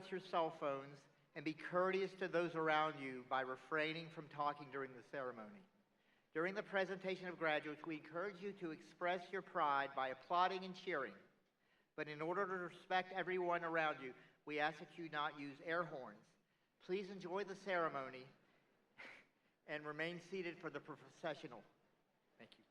silence your cell phones and be courteous to those around you by refraining from talking during the ceremony. During the presentation of graduates, we encourage you to express your pride by applauding and cheering. But in order to respect everyone around you, we ask that you not use air horns. Please enjoy the ceremony and remain seated for the processional. Thank you.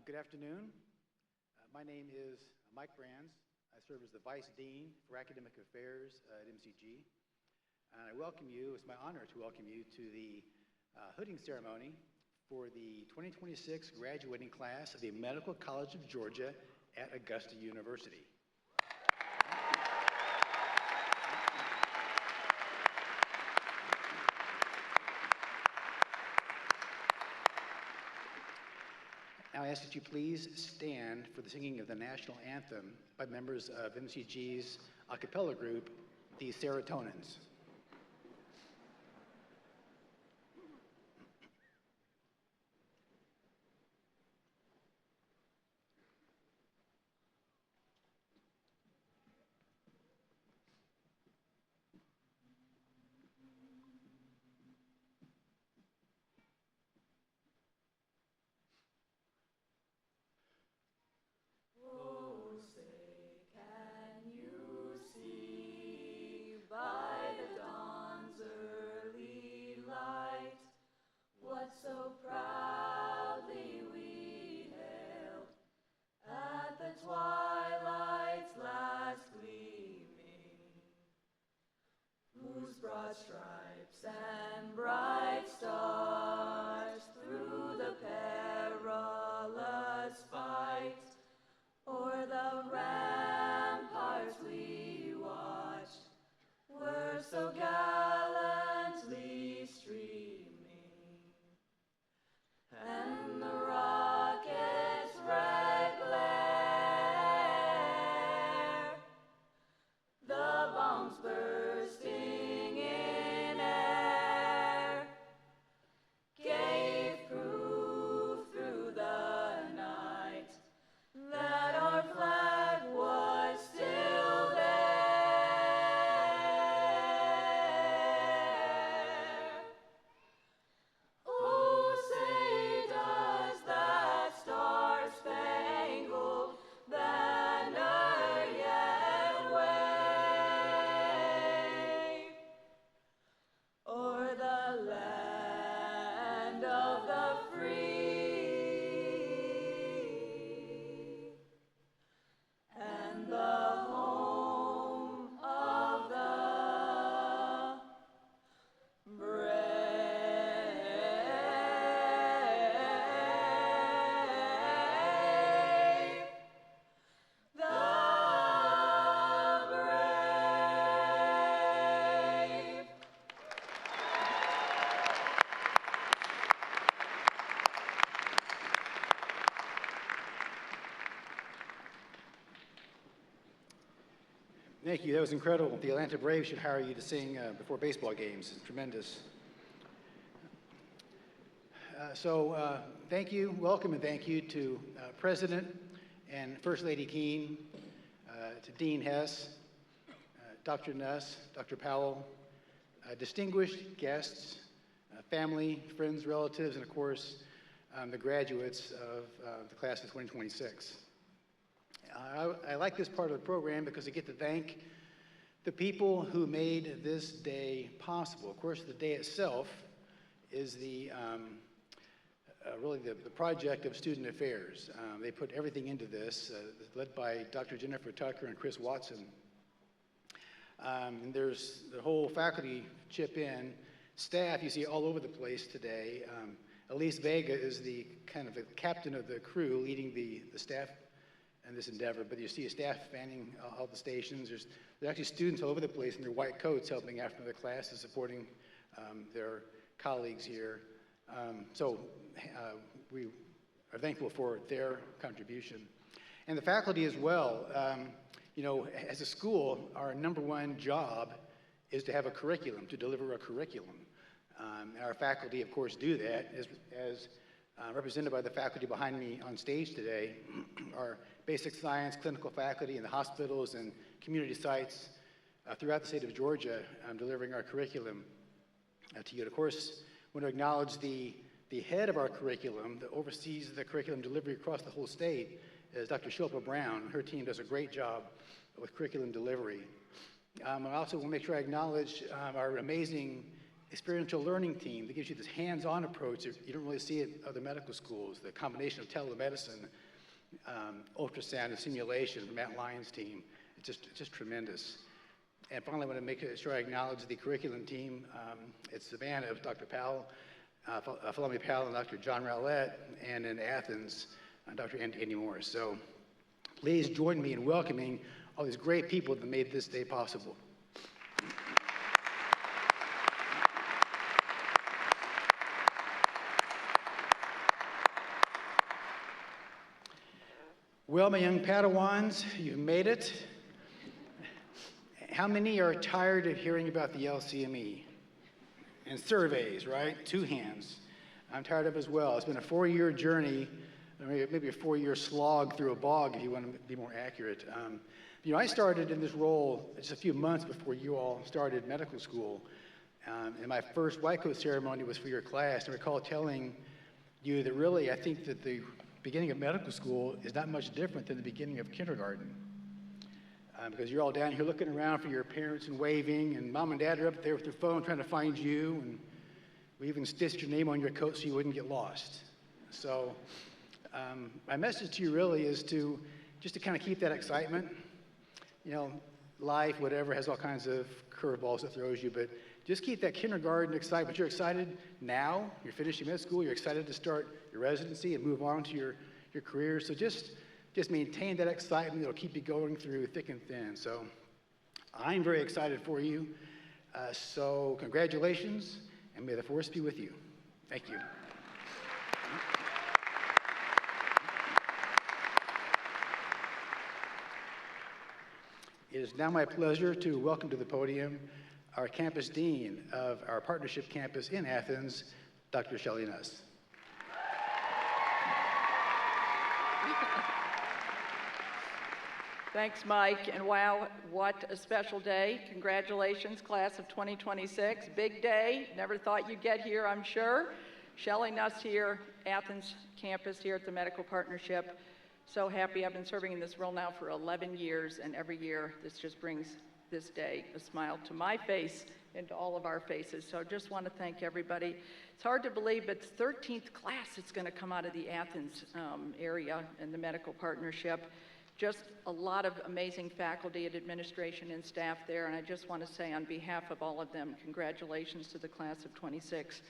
Good afternoon. My name is Mike Brands. I serve as the Vice Dean for Academic Affairs at MCG. And I welcome you, it's my honor to welcome you to the Hooding Ceremony for the 2026 graduating class of the Medical College of Georgia at Augusta University. Now I ask that you please stand for the singing of the national anthem by members of MCG's a cappella group, the Serotonins. So proudly we hailed at the twilight's last gleaming, whose broad stripes and bright stars through the perilous fight o'er the ramparts we watched were so gallantly streaming. And the rocket's red glare, the bombs bursting in air, gave proof through the night that our flag was still there. Oh, say does that star-spangled banner yet wave o'er the land of the free and the home of the brave? Thank you, that was incredible. The Atlanta Braves should hire you to sing before baseball games. It's tremendous. Thank you, welcome and thank you to President and First Lady Keene, to Dean Hess, Dr. Nuss, Dr. Powell, distinguished guests, family, friends, relatives, and of course, the graduates of the class of 2026. I like this part of the program because I get to thank the people who made this day possible. Of course, the day itself is really the project of student affairs. They put everything into this, led by Dr. Jennifer Tucker and Chris Watson. And there's the whole faculty chip in. Staff you see all over the place today. Elise Vega is the kind of the captain of the crew leading the staff in this endeavor, but you see a staff spanning all the stations. There's actually students all over the place in their white coats helping after the class and supporting their colleagues here. We are thankful for their contribution. And the faculty as well. You know, as a school, our number one job is to have a curriculum, to deliver a curriculum. And our faculty, of course, do that, as represented by the faculty behind me on stage today. Our basic science, clinical faculty in the hospitals and community sites throughout the state of Georgia delivering our curriculum to you. And of course, I want to acknowledge the head of our curriculum that oversees the curriculum delivery across the whole state is Dr. Shilpa Brown. Her team does a great job with curriculum delivery. I also want to make sure I acknowledge our amazing experiential learning team that gives you this hands-on approach that you don't really see at other medical schools, the combination of telemedicine, ultrasound, and simulation, the Matt Lyons team. It's just tremendous. And finally, I want to make sure I acknowledge the curriculum team. It's Savannah of Dr. Powell, Philomena Powell and Dr. John Rowlett, and in Athens, Dr. Andy Morris. So please join me in welcoming all these great people that made this day possible. Well, my young Padawans, you've made it. How many are tired of hearing about the LCME? And surveys, right? 2 hands. I'm tired of it as well. It's been a 4-year journey, or maybe a 4-year slog through a bog, if you want to be more accurate. You know, I started in this role just a few months before you all started medical school. And my first white coat ceremony was for your class. And I recall telling you that really, I think that the beginning of medical school is not much different than the beginning of kindergarten. Because you're all down here looking around for your parents and waving, and mom and dad are up there with their phone trying to find you, and we even stitched your name on your coat so you wouldn't get lost. So my message to you really is just to kind of keep that excitement. You know, life, whatever, has all kinds of curveballs it throws you, but just keep that kindergarten excitement. You're excited now, you're finishing med school, you're excited to start your residency and move on to your career. So just maintain that excitement. It'll keep you going through thick and thin. So I'm very excited for you. So congratulations, and may the force be with you. Thank you. It is now my pleasure to welcome to the podium our campus dean of our partnership campus in Athens, Dr. Shelley Nuss. Thanks, Mike, and wow, what a special day. Congratulations, class of 2026. Big day. Never thought you'd get here, I'm sure. Shelley Nuss here, Athens campus here at the Medical Partnership. So happy. I've been serving in this role now for 11 years, and every year this just brings this day a smile to my face and to all of our faces. So I just want to thank everybody. It's hard to believe, but it's 13th class that's going to come out of the Athens area in the Medical Partnership. Just a lot of amazing faculty and administration and staff there, and I just want to say on behalf of all of them, congratulations to the class of 26.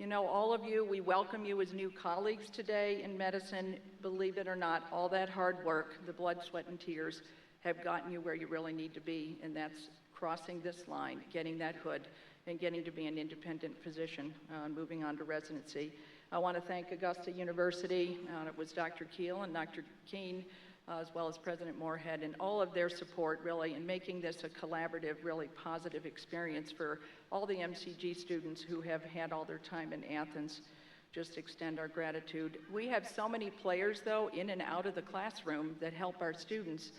You know, all of you, we welcome you as new colleagues today in medicine. Believe it or not, all that hard work, the blood, sweat, and tears have gotten you where you really need to be, and that's crossing this line, getting that hood, and getting to be an independent physician, moving on to residency. I want to thank Augusta University. It was Dr. Keel and Dr. Keene, as well as President Moorhead, and all of their support really in making this a collaborative, really positive experience for all the MCG students who have had all their time in Athens. Just extend our gratitude. We have so many players though in and out of the classroom that help our students.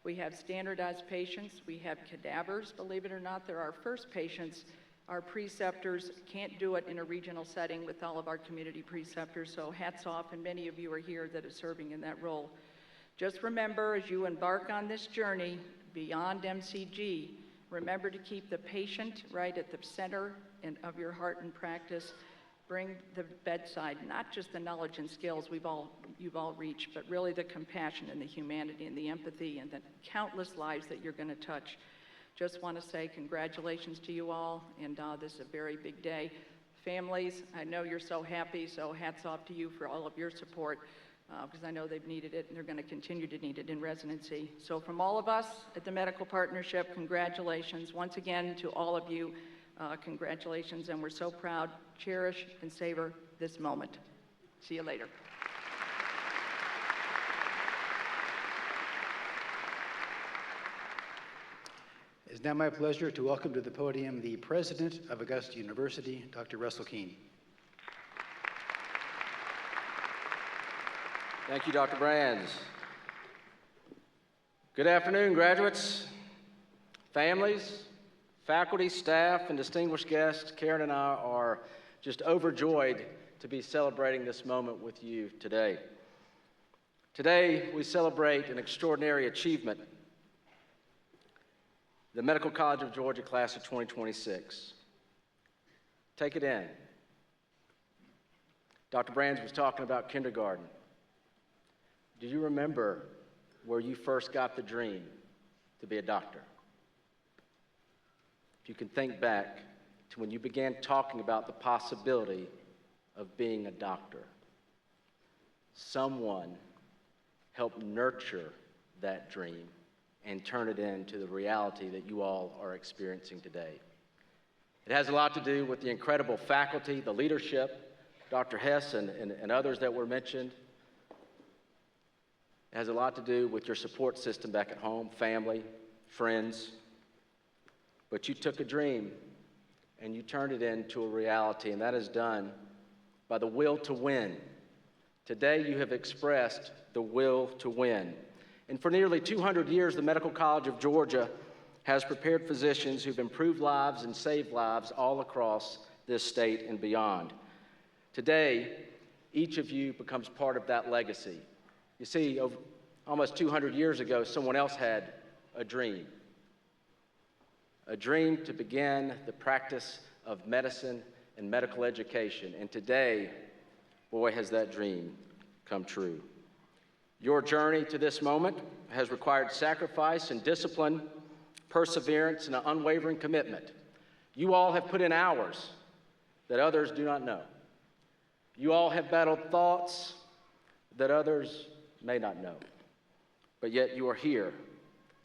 We have standardized patients, we have cadavers, believe it or not, they're our first patients. Our preceptors can't do it in a regional setting with all of our community preceptors, so hats off, and many of you are here that are serving in that role. Just remember, as you embark on this journey beyond MCG, remember to keep the patient right at the center of your heart and practice. Bring the bedside, not just the knowledge and skills you've all reached, but really the compassion and the humanity and the empathy and the countless lives that you're going to touch. Just want to say congratulations to you all, and this is a very big day. Families, I know you're so happy, so hats off to you for all of your support. Because I know they've needed it and they're going to continue to need it in residency. So from all of us at the Medical Partnership, congratulations. Once again to all of you, congratulations, and we're so proud. Cherish and savor this moment. See you later. It's now my pleasure to welcome to the podium the President of Augusta University, Dr. Russell Keene. Thank you, Dr. Brands. Good afternoon, graduates, families, faculty, staff, and distinguished guests. Karen and I are just overjoyed to be celebrating this moment with you today. Today, we celebrate an extraordinary achievement, the Medical College of Georgia class of 2026. Take it in. Dr. Brands was talking about kindergarten. Do you remember where you first got the dream to be a doctor? If you can think back to when you began talking about the possibility of being a doctor, someone helped nurture that dream and turn it into the reality that you all are experiencing today. It has a lot to do with the incredible faculty, the leadership, Dr. Hess and others that were mentioned. It has a lot to do with your support system back at home, family, friends. But you took a dream and you turned it into a reality, and that is done by the will to win. Today you have expressed the will to win. And for nearly 200 years, the Medical College of Georgia has prepared physicians who've improved lives and saved lives all across this state and beyond. Today, each of you becomes part of that legacy. You see, almost 200 years ago, someone else had a dream to begin the practice of medicine and medical education. And today, boy, has that dream come true. Your journey to this moment has required sacrifice and discipline, perseverance, and an unwavering commitment. You all have put in hours that others do not know. You all have battled thoughts that others may not know. But yet you are here,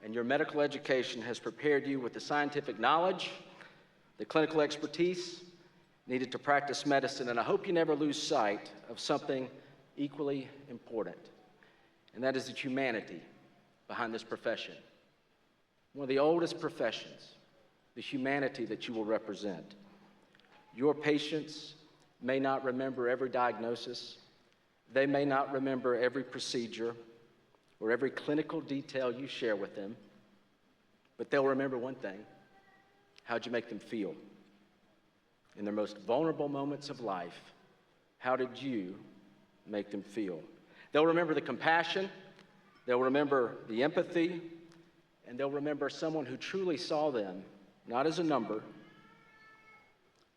and your medical education has prepared you with the scientific knowledge, the clinical expertise needed to practice medicine, and I hope you never lose sight of something equally important, and that is the humanity behind this profession. One of the oldest professions, the humanity that you will represent. Your patients may not remember every diagnosis. They may not remember every procedure or every clinical detail you share with them, but they'll remember one thing: how'd you make them feel? In their most vulnerable moments of life, how did you make them feel? They'll remember the compassion, they'll remember the empathy, and they'll remember someone who truly saw them, not as a number,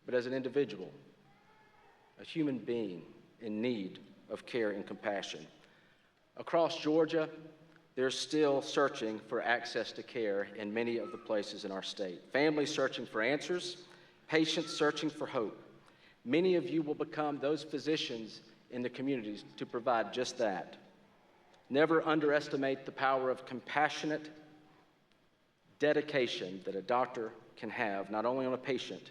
but as an individual, a human being in need of care and compassion. Across Georgia, they're still searching for access to care in many of the places in our state. Families searching for answers, patients searching for hope. Many of you will become those physicians in the communities to provide just that. Never underestimate the power of compassionate dedication that a doctor can have, not only on a patient,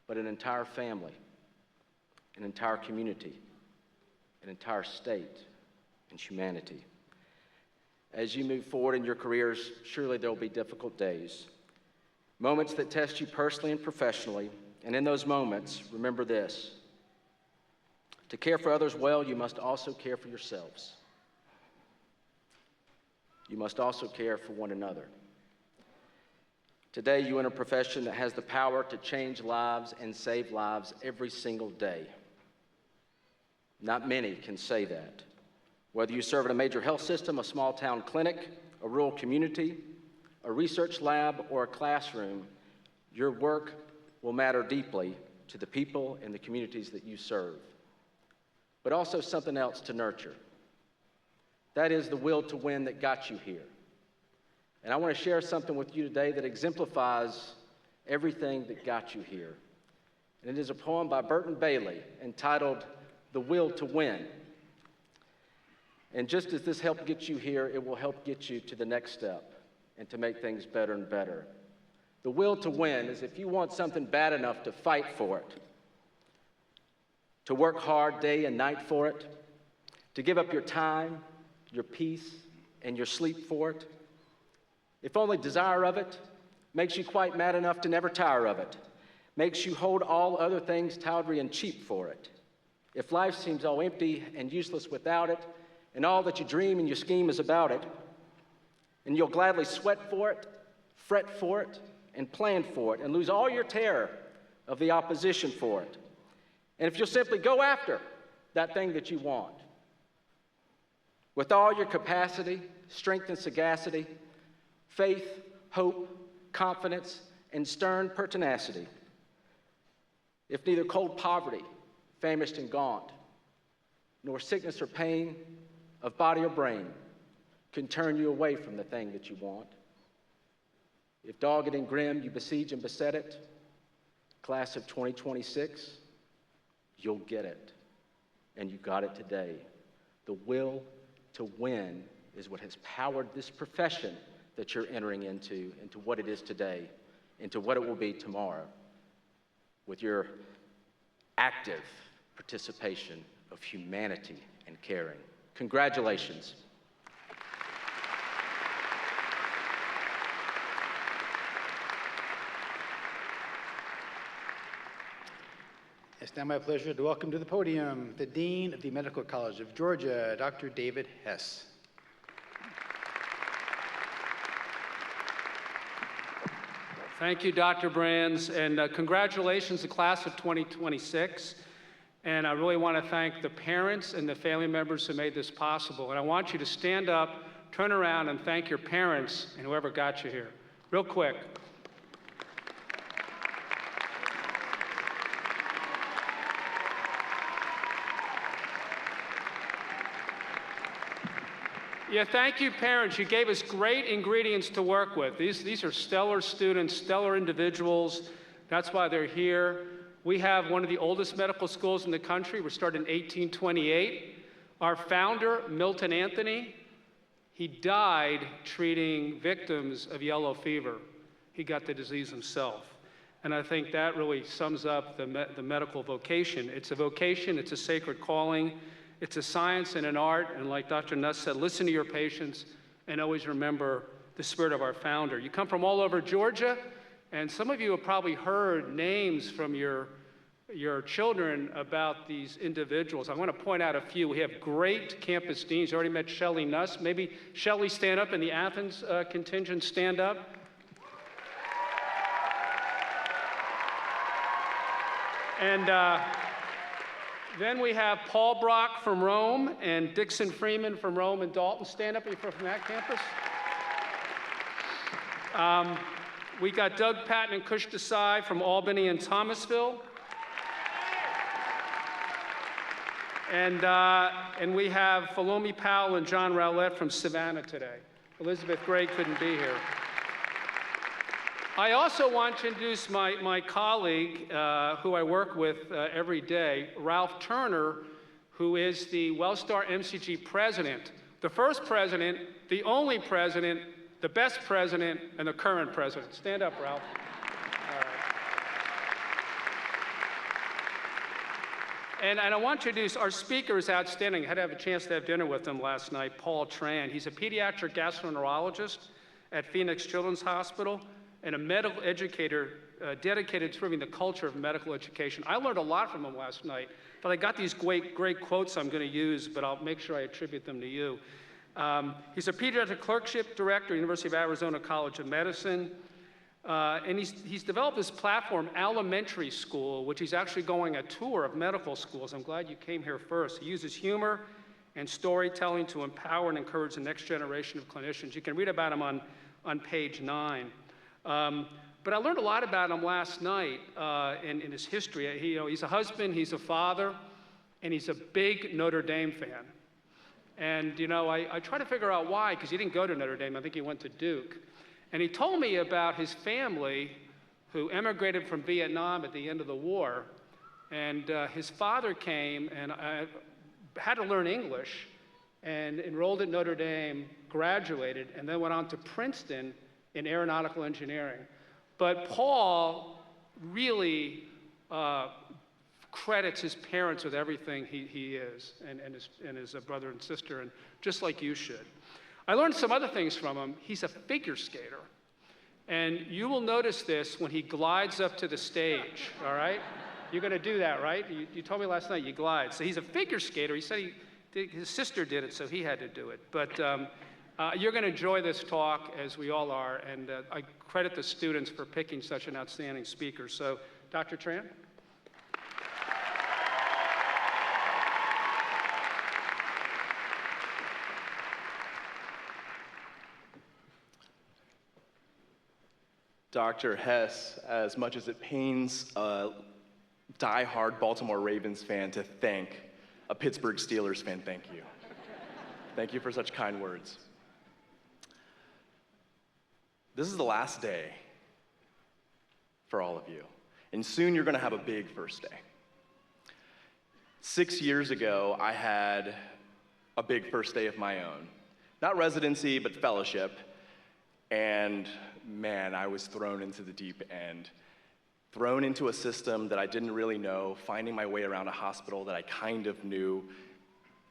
but an entire family, an entire community, an entire state, and humanity. As you move forward in your careers, surely there will be difficult days, moments that test you personally and professionally, and in those moments, remember this: to care for others well, you must also care for yourselves. You must also care for one another. Today, you are in a profession that has the power to change lives and save lives every single day. Not many can say that. Whether you serve in a major health system, a small town clinic, a rural community, a research lab, or a classroom, your work will matter deeply to the people and the communities that you serve. But also something else to nurture. That is the will to win that got you here. And I want to share something with you today that exemplifies everything that got you here. And it is a poem by Burton Bailey entitled "The Will to Win." And just as this helped get you here, it will help get you to the next step and to make things better and better. The will to win is if you want something bad enough to fight for it, to work hard day and night for it, to give up your time, your peace, and your sleep for it. If only desire of it makes you quite mad enough to never tire of it, makes you hold all other things tawdry and cheap for it. If life seems all empty and useless without it, and all that you dream and you scheme is about it, and you'll gladly sweat for it, fret for it, and plan for it, and lose all your terror of the opposition for it. And if you'll simply go after that thing that you want, with all your capacity, strength and sagacity, faith, hope, confidence, and stern pertinacity. If neither cold poverty, famished and gaunt, nor sickness or pain of body or brain can turn you away from the thing that you want. If dogged and grim you besiege and beset it, class of 2026, you'll get it. And you got it today. The will to win is what has powered this profession that you're entering into what it is today, into what it will be tomorrow, with your active participation of humanity and caring. Congratulations. It's now my pleasure to welcome to the podium the Dean of the Medical College of Georgia, Dr. David Hess. Thank you, Dr. Brands, and congratulations to the class of 2026. And I really want to thank the parents and the family members who made this possible. And I want you to stand up, turn around, and thank your parents and whoever got you here. Real quick. Yeah, thank you, parents. You gave us great ingredients to work with. These are stellar students, stellar individuals. That's why they're here. We have one of the oldest medical schools in the country. We started in 1828. Our founder, Milton Anthony, he died treating victims of yellow fever. He got the disease himself. And I think that really sums up the medical vocation. It's a vocation, it's a sacred calling. It's a science and an art, and like Dr. Nuss said, listen to your patients and always remember the spirit of our founder. You come from all over Georgia, and some of you have probably heard names from your children about these individuals. I want to point out a few. We have great campus deans. You already met Shelley Nuss. Maybe Shelley stand up, and the Athens contingent stand up. And then we have Paul Brock from Rome and Dixon Freeman from Rome and Dalton. Stand up if you're from that campus. We got Doug Patton and Kush Desai from Albany and Thomasville. And we have Falomi Powell and John Rowlett from Savannah today. Elizabeth Gray couldn't be here. I also want to introduce my colleague, who I work with every day, Ralph Turner, who is the WellStar MCG president, the first president, the only president, the best president, and the current president. Stand up, Ralph. All right. And I want to introduce our speaker is outstanding. I had to have a chance to have dinner with him last night, Paul Tran. He's a pediatric gastroenterologist at Phoenix Children's Hospital, and a medical educator dedicated to improving the culture of medical education. I learned a lot from him last night, but I got these great quotes I'm going to use, but I'll make sure I attribute them to you. He's a pediatric clerkship director at University of Arizona College of Medicine, and he's developed this platform, Elementary School, which he's actually going a tour of medical schools. I'm glad you came here first. He uses humor and storytelling to empower and encourage the next generation of clinicians. You can read about him on page 9. But I learned a lot about him last night in his history. He's a husband, he's a father, and he's a big Notre Dame fan. And I try to figure out why, because he didn't go to Notre Dame. I think he went to Duke. And he told me about his family who emigrated from Vietnam at the end of the war. And his father came and had to learn English and enrolled at Notre Dame, graduated, and then went on to Princeton in aeronautical engineering. But Paul really credits his parents with everything he is, and his brother and sister, and just like you should. I learned some other things from him. He's a figure skater. And you will notice this when he glides up to the stage, all right? You're gonna do that, right? You told me last night you glide. So he's a figure skater. He said his sister did it, so he had to do it. But you're going to enjoy this talk, as we all are, and I credit the students for picking such an outstanding speaker. So, Dr. Tran? Dr. Hess, as much as it pains diehard Baltimore Ravens fan to thank a Pittsburgh Steelers fan. Thank you. Thank you for such kind words. This is the last day for all of you. And soon you're going to have a big first day. 6 years ago, I had a big first day of my own. Not residency, but fellowship. And man, I was thrown into the deep end. Thrown into a system that I didn't really know, finding my way around a hospital that I kind of knew,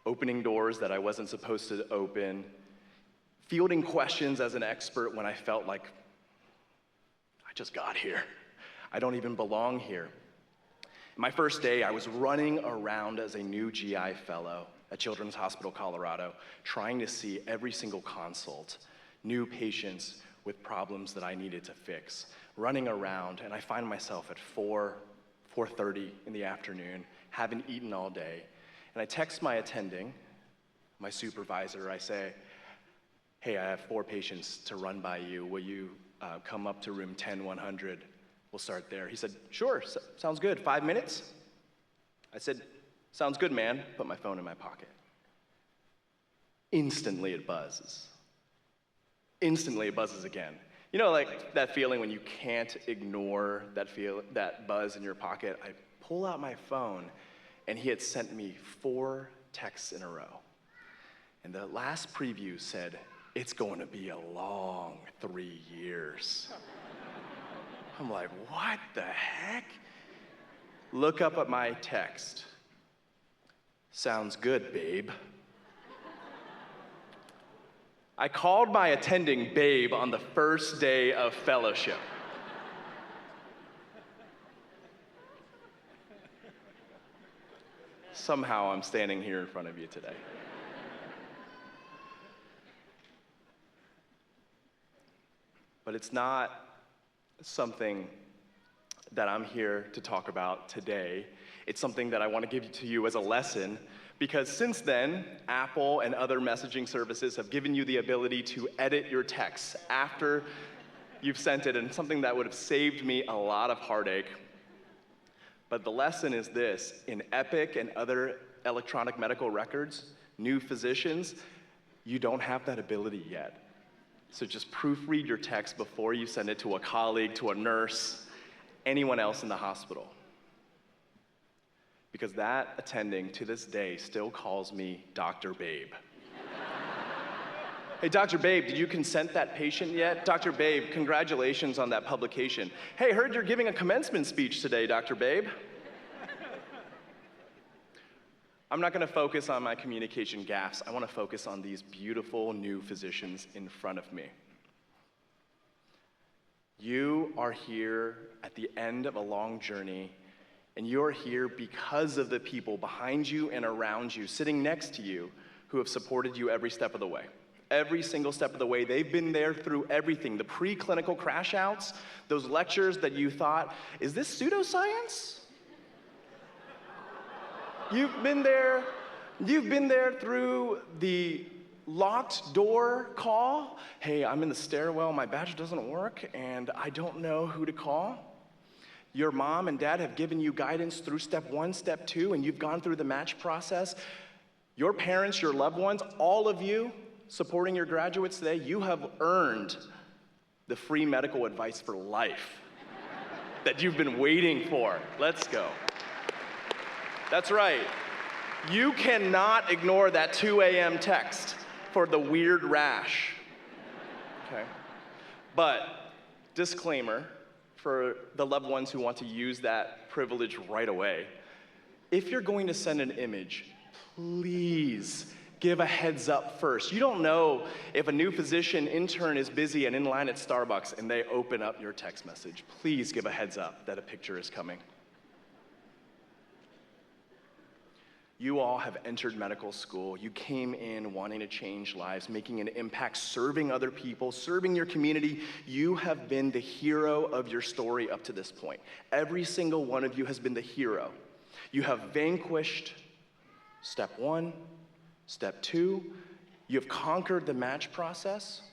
opening doors that I wasn't supposed to open, fielding questions as an expert when I felt like I just got here. I don't even belong here. My first day, I was running around as a new GI fellow at Children's Hospital Colorado, trying to see every single consult, new patients with problems that I needed to fix, running around, and I find myself at 4:30 in the afternoon, haven't eaten all day, and I text my attending, my supervisor, I say, hey, I have 4 patients to run by you. Will you come up to room 10-100? We'll start there. He said, sure, sounds good. 5 minutes? I said, sounds good, man. Put my phone in my pocket. Instantly it buzzes. Instantly it buzzes again. You know, like that feeling when you can't ignore that buzz in your pocket? I pull out my phone, and he had sent me 4 texts in a row. And the last preview said, it's going to be a long 3 years. I'm like, what the heck? Look up at my text. Sounds good, babe. I called my attending babe on the first day of fellowship. Somehow I'm standing here in front of you today. But it's not something that I'm here to talk about today. It's something that I want to give to you as a lesson, because since then, Apple and other messaging services have given you the ability to edit your texts after you've sent it, and something that would have saved me a lot of heartache. But the lesson is this: in Epic and other electronic medical records, new physicians, you don't have that ability yet. So just proofread your text before you send it to a colleague, to a nurse, anyone else in the hospital. Because that attending to this day still calls me Dr. Babe. Hey, Dr. Babe, did you consent that patient yet? Dr. Babe, congratulations on that publication. Hey, heard you're giving a commencement speech today, Dr. Babe. I'm not going to focus on my communication gaffes. I want to focus on these beautiful new physicians in front of me. You are here at the end of a long journey, and you're here because of the people behind you and around you, sitting next to you, who have supported you every step of the way. Every single step of the way. They've been there through everything. The preclinical crash outs, those lectures that you thought, is this pseudoscience? You've been there through the locked door call. Hey, I'm in the stairwell, my badge doesn't work, and I don't know who to call. Your mom and dad have given you guidance through step 1, step 2, and you've gone through the match process. Your parents, your loved ones, all of you supporting your graduates today, you have earned the free medical advice for life that you've been waiting for. Let's go. That's right. You cannot ignore that 2 a.m. text for the weird rash. Okay? But, disclaimer for the loved ones who want to use that privilege right away, if you're going to send an image, please give a heads up first. You don't know if a new physician intern is busy and in line at Starbucks and they open up your text message. Please give a heads up that a picture is coming. You all have entered medical school. You came in wanting to change lives, making an impact, serving other people, serving your community. You have been the hero of your story up to this point. Every single one of you has been the hero. You have vanquished step 1, step 2. You have conquered the match process.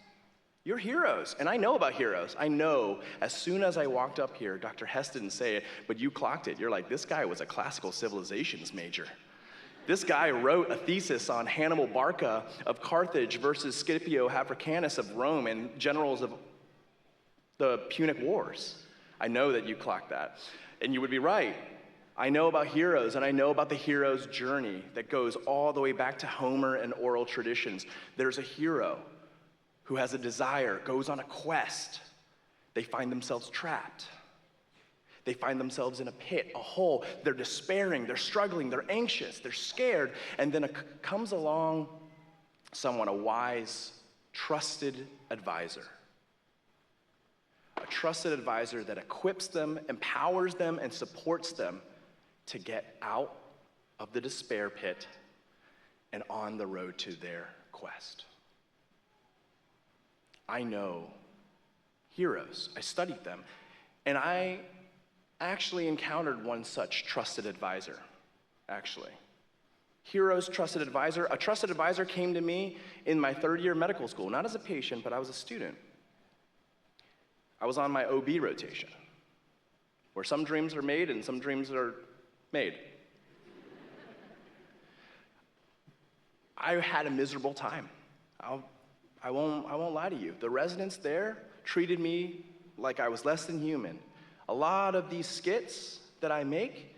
You're heroes, and I know about heroes. I know as soon as I walked up here, Dr. Hess didn't say it, but you clocked it. You're like, this guy was a classical civilizations major. This guy wrote a thesis on Hannibal Barca of Carthage versus Scipio Africanus of Rome and generals of the Punic Wars. I know that you clocked that. And you would be right. I know about heroes, and I know about the hero's journey that goes all the way back to Homer and oral traditions. There's a hero who has a desire, goes on a quest. They find themselves trapped. They find themselves in a pit, a hole. They're despairing, they're struggling, they're anxious, they're scared. And then comes along someone, a wise, trusted advisor. A trusted advisor that equips them, empowers them, and supports them to get out of the despair pit and on the road to their quest. I know heroes. I studied them. And I actually encountered one such trusted advisor, actually. Heroes, trusted advisor. A trusted advisor came to me in my third year of medical school, not as a patient, but I was a student. I was on my OB rotation, where some dreams are made and some dreams are made. I had a miserable time. I won't lie to you. The residents there treated me like I was less than human. A lot of these skits that I make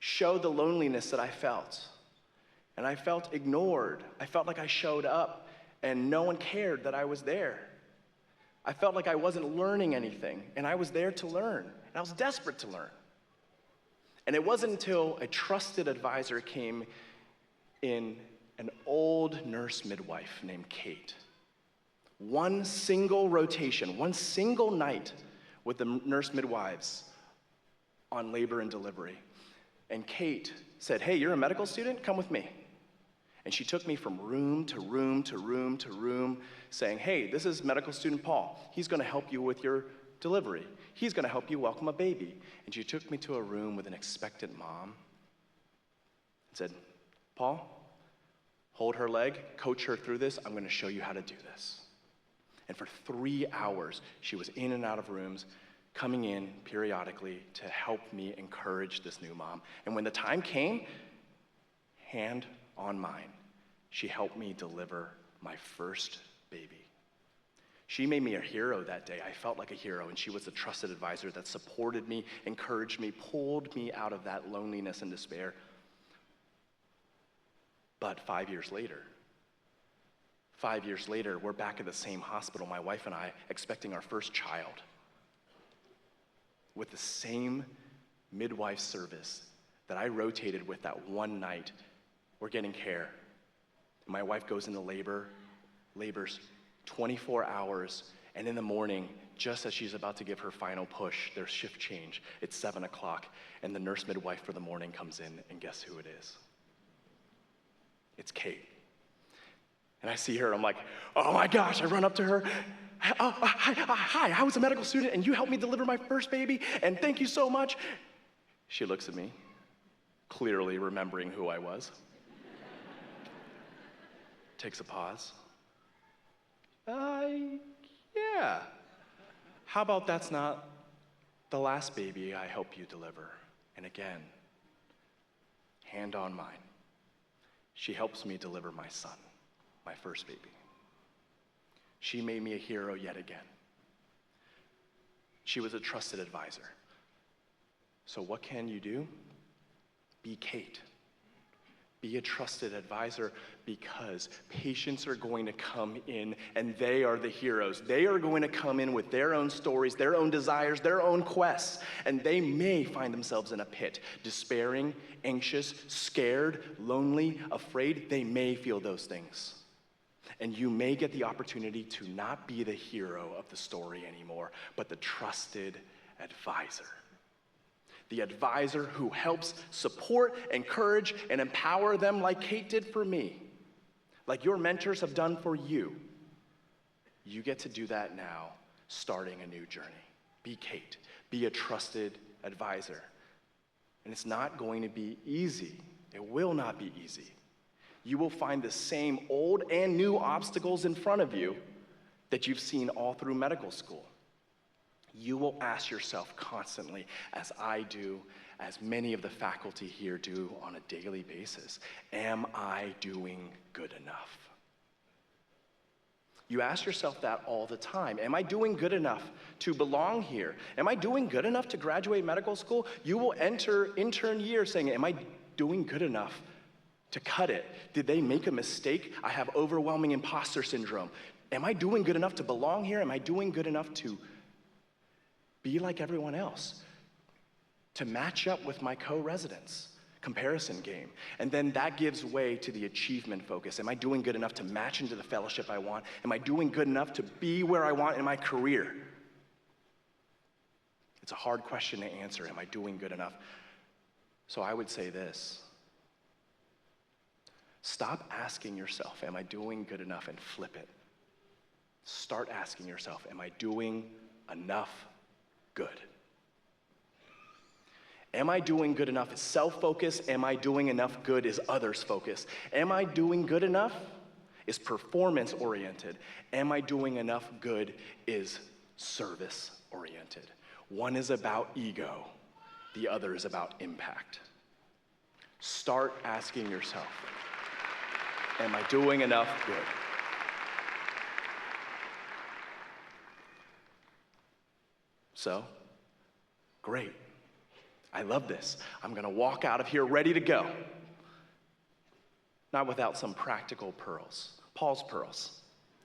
show the loneliness that I felt. And I felt ignored. I felt like I showed up and no one cared that I was there. I felt like I wasn't learning anything, and I was there to learn, and I was desperate to learn. And it wasn't until a trusted advisor came in, an old nurse midwife named Kate. One single rotation, one single night with the nurse midwives on labor and delivery. And Kate said, hey, you're a medical student? Come with me. And she took me from room to room to room to room, saying, hey, this is medical student Paul. He's going to help you with your delivery. He's going to help you welcome a baby. And she took me to a room with an expectant mom and said, Paul, hold her leg, coach her through this. I'm going to show you how to do this. And for 3 hours, she was in and out of rooms, coming in periodically to help me encourage this new mom. And when the time came, hand on mine, she helped me deliver my first baby. She made me a hero that day. I felt like a hero, and she was a trusted advisor that supported me, encouraged me, pulled me out of that loneliness and despair. But 5 years later, we're back at the same hospital, my wife and I, expecting our first child, with the same midwife service that I rotated with that one night. We're getting care. My wife goes into labors 24 hours, and in the morning, just as she's about to give her final push, there's shift change. It's 7 o'clock, and the nurse midwife for the morning comes in, and guess who it is? It's Kate. And I see her, I'm like, oh my gosh, I run up to her. Hi, I was a medical student, and you helped me deliver my first baby, and thank you so much. She looks at me, clearly remembering who I was. Takes a pause. Yeah. How about that's not the last baby I help you deliver? And again, hand on mine. She helps me deliver my son, my first baby. She made me a hero yet again. She was a trusted advisor. So what can you do? Be Kate. Be a trusted advisor, because patients are going to come in and they are the heroes. They are going to come in with their own stories, their own desires, their own quests, and they may find themselves in a pit, despairing, anxious, scared, lonely, afraid. They may feel those things. And you may get the opportunity to not be the hero of the story anymore, but the trusted advisor. The advisor who helps support, encourage, and empower them like Kate did for me, like your mentors have done for you. You get to do that now, starting a new journey. Be Kate. Be a trusted advisor. And it's not going to be easy. It will not be easy. You will find the same old and new obstacles in front of you, that you've seen all through medical school. You will ask yourself constantly, as I do, as many of the faculty here do on a daily basis, am I doing good enough? You ask yourself that all the time. Am I doing good enough to belong here? Am I doing good enough to graduate medical school? You will enter intern year saying, am I doing good enough to cut it? Did they make a mistake? I have overwhelming imposter syndrome. Am I doing good enough to belong here? Am I doing good enough to be like everyone else? To match up with my co-residents? Comparison game. And then that gives way to the achievement focus. Am I doing good enough to match into the fellowship I want? Am I doing good enough to be where I want in my career? It's a hard question to answer. Am I doing good enough? So I would say this. Stop asking yourself, am I doing good enough, and flip it. Start asking yourself, am I doing enough good? Am I doing good enough is self-focus. Am I doing enough good is others-focused. Am I doing good enough is performance-oriented. Am I doing enough good is service-oriented. One is about ego. The other is about impact. Start asking yourself, am I doing enough good? So, great. I love this. I'm going to walk out of here ready to go. Not without some practical pearls. Paul's pearls,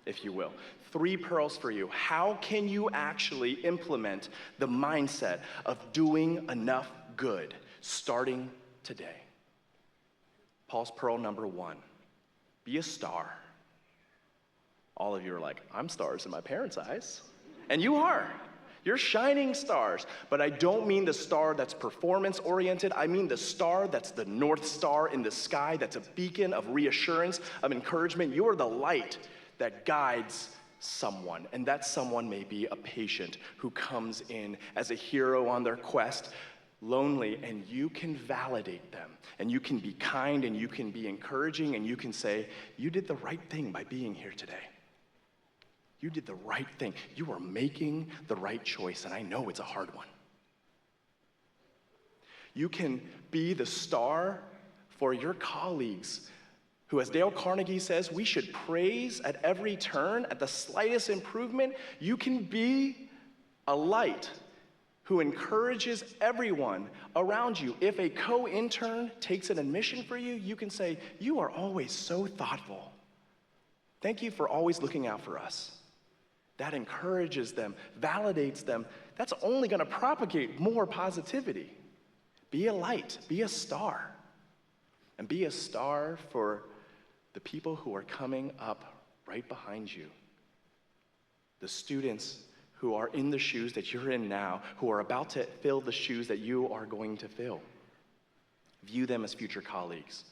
if you will. 3 pearls for you. How can you actually implement the mindset of doing enough good starting today? Paul's pearl number 1. Be a star. All of you are like, I'm stars in my parents' eyes. And you are. You're shining stars, but I don't mean the star that's performance-oriented. I mean the star that's the North Star in the sky, that's a beacon of reassurance, of encouragement. You are the light that guides someone, and that someone may be a patient who comes in as a hero on their quest, lonely, and you can validate them, and you can be kind, and you can be encouraging, and you can say, you did the right thing by being here today. You did the right thing. You are making the right choice, and I know it's a hard one. You can be the star for your colleagues who, as Dale Carnegie says, we should praise at every turn, at the slightest improvement. You can be a light who encourages everyone around you. If a co-intern takes an admission for you, you can say, you are always so thoughtful. Thank you for always looking out for us. That encourages them, validates them. That's only going to propagate more positivity. Be a light, be a star. And be a star for the people who are coming up right behind you. The students who are in the shoes that you're in now, who are about to fill the shoes that you are going to fill. View them as future colleagues.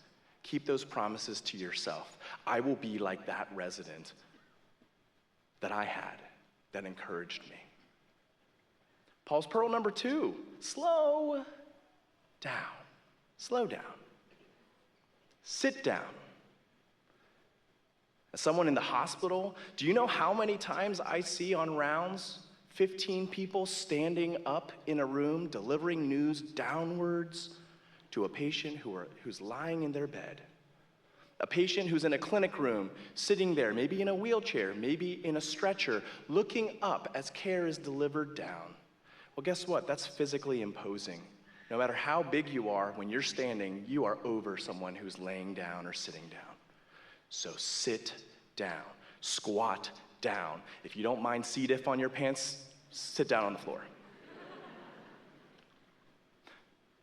Keep those promises to yourself. I will be like that resident that I had that encouraged me. Paul's pearl number 2, slow down. Slow down. Sit down. As someone in the hospital, do you know how many times I see on rounds 15 people standing up in a room delivering news downwards to a patient who's lying in their bed? A patient who's in a clinic room, sitting there, maybe in a wheelchair, maybe in a stretcher, looking up as care is delivered down. Well, guess what? That's physically imposing. No matter how big you are, when you're standing, you are over someone who's laying down or sitting down. So sit down, squat down. If you don't mind C. diff on your pants, sit down on the floor.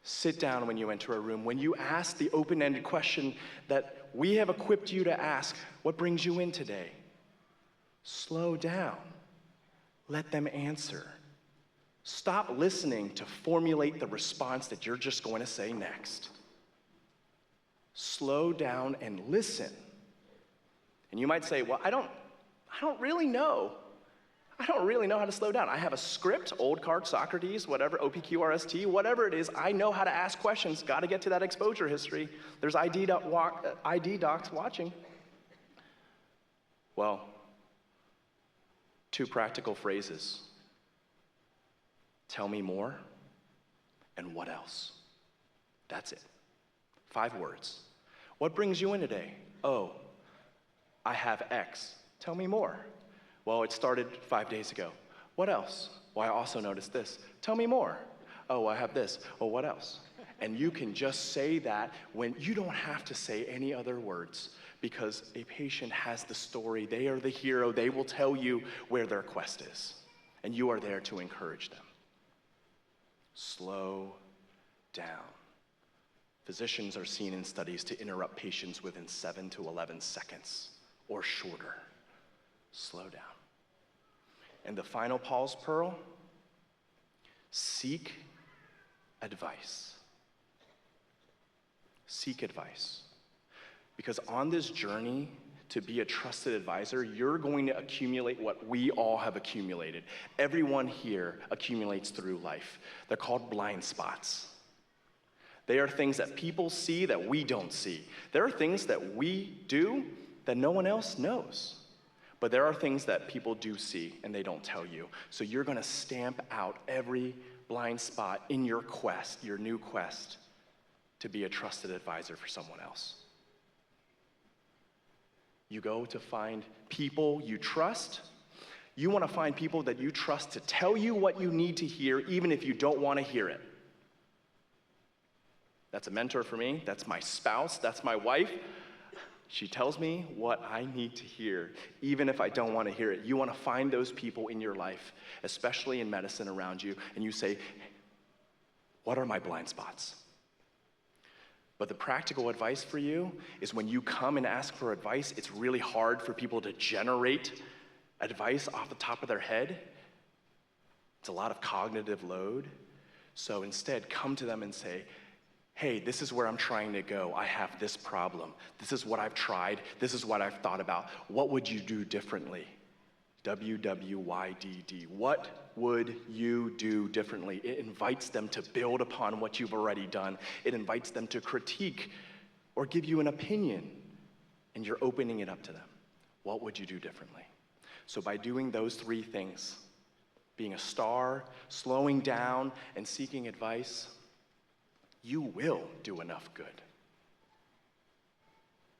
Sit down when you enter a room. When you ask the open-ended question that we have equipped you to ask, what brings you in today? Slow down. Let them answer. Stop listening to formulate the response that you're just going to say next. Slow down and listen. And you might say, well, I don't really know. I don't really know how to slow down. I have a script, old card, Socrates, whatever, OPQRST, whatever it is. I know how to ask questions. Got to get to that exposure history. There's ID docs watching. Well, 2 practical phrases. Tell me more, and what else? That's it. 5 words. What brings you in today? Oh, I have X. Tell me more. Well, it started 5 days ago. What else? Well, I also noticed this. Tell me more. Oh, I have this. Oh, what else? And you can just say that when you don't have to say any other words, because a patient has the story. They are the hero. They will tell you where their quest is, and you are there to encourage them. Slow down. Physicians are seen in studies to interrupt patients within 7 to 11 seconds or shorter. Slow down. And the final Paul's pearl, seek advice. Seek advice. Because on this journey to be a trusted advisor, you're going to accumulate what we all have accumulated. Everyone here accumulates through life. They're called blind spots. They are things that people see that we don't see. There are things that we do that no one else knows. But there are things that people do see and they don't tell you. So you're gonna stamp out every blind spot in your quest, your new quest, to be a trusted advisor for someone else. You go to find people you trust. You wanna find people that you trust to tell you what you need to hear, even if you don't wanna hear it. That's a mentor for me. That's my spouse. That's my wife. She tells me what I need to hear, even if I don't want to hear it. You want to find those people in your life, especially in medicine around you, and you say, what are my blind spots? But the practical advice for you is when you come and ask for advice, it's really hard for people to generate advice off the top of their head. It's a lot of cognitive load. So instead, come to them and say, hey, this is where I'm trying to go. I have this problem. This is what I've tried. This is what I've thought about. What would you do differently? WWYDD. What would you do differently? It invites them to build upon what you've already done. It invites them to critique or give you an opinion, and you're opening it up to them. What would you do differently? So by doing those 3 things, being a star, slowing down, and seeking advice, you will do enough good.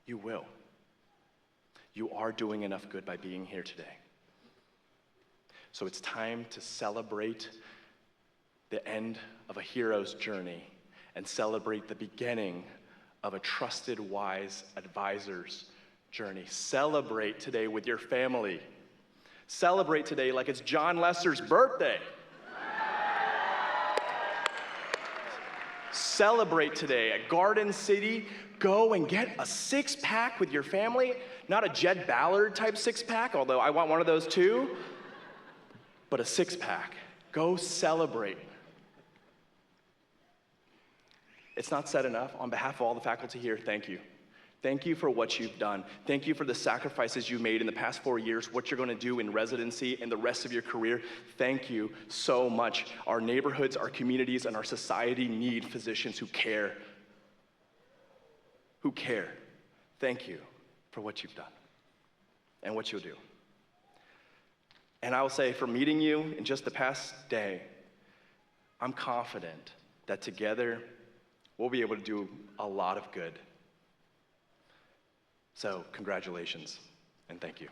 You will. You are doing enough good by being here today. So it's time to celebrate the end of a hero's journey and celebrate the beginning of a trusted, wise advisor's journey. Celebrate today with your family. Celebrate today like it's John Lester's birthday. Celebrate today at Garden City. Go and get a 6-pack with your family. Not a Jed Ballard type 6-pack, although I want one of those too, but a 6-pack. Go celebrate. It's not said enough. On behalf of all the faculty here, thank you. Thank you for what you've done. Thank you for the sacrifices you made in the past 4 years, what you're going to do in residency and the rest of your career. Thank you so much. Our neighborhoods, our communities, and our society need physicians who care. Who care. Thank you for what you've done and what you'll do. And I will say, for meeting you in just the past day, I'm confident that together we'll be able to do a lot of good. So, congratulations, and thank you.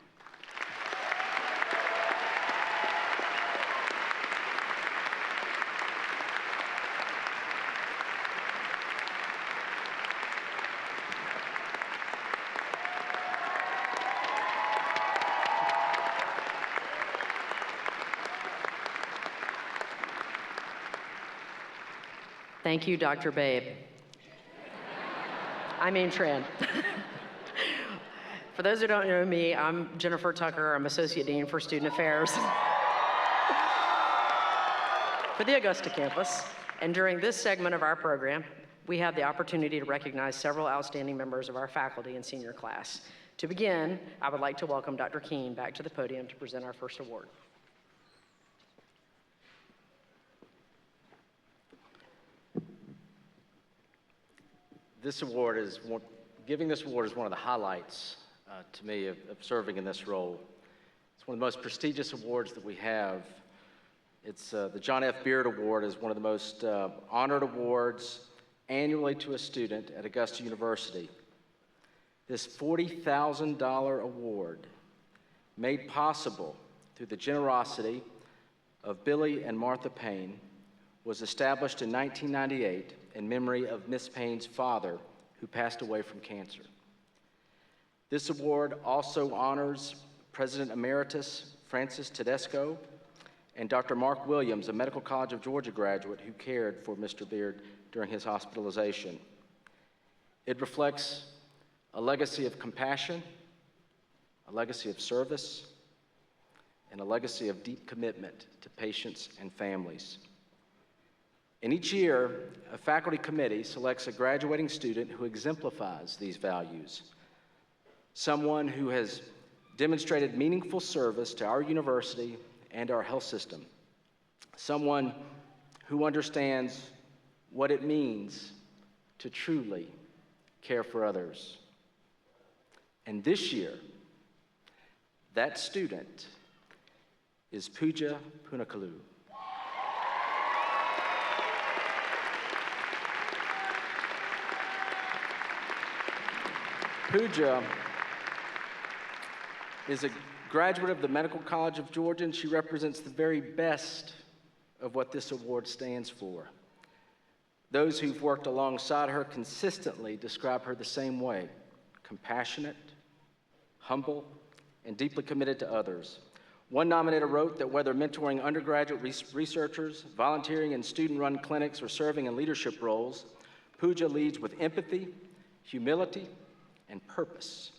Thank you, Dr. Babe. I mean Tran. For those who don't know me, I'm Jennifer Tucker. I'm Associate Dean for Student Affairs for the Augusta campus. And during this segment of our program, we have the opportunity to recognize several outstanding members of our faculty and senior class. To begin, I would like to welcome Dr. Keene back to the podium to present our first award. Giving this award is one of the highlights to me of serving in this role. It's It's one of the most prestigious awards that we have. It's the John F. Beard Award is one of the most honored awards annually to a student at Augusta University. This $40,000 award, made possible through the generosity of Billy and Martha Payne, was established in 1998 in memory of Miss Payne's father, who passed away from cancer. This award also honors President Emeritus Francis Tedesco and Dr. Mark Williams, a Medical College of Georgia graduate who cared for Mr. Beard during his hospitalization. It reflects a legacy of compassion, a legacy of service, and a legacy of deep commitment to patients and families. And each year, a faculty committee selects a graduating student who exemplifies these values, someone who has demonstrated meaningful service to our university and our health system, someone who understands what it means to truly care for others. And this year, that student is Pooja Punakalu. Pooja is a graduate of the Medical College of Georgia, and she represents the very best of what this award stands for. Those who've worked alongside her consistently describe her the same way: compassionate, humble, and deeply committed to others. One nominator wrote that whether mentoring undergraduate researchers, volunteering in student-run clinics, or serving in leadership roles, Pooja leads with empathy, humility, and purpose.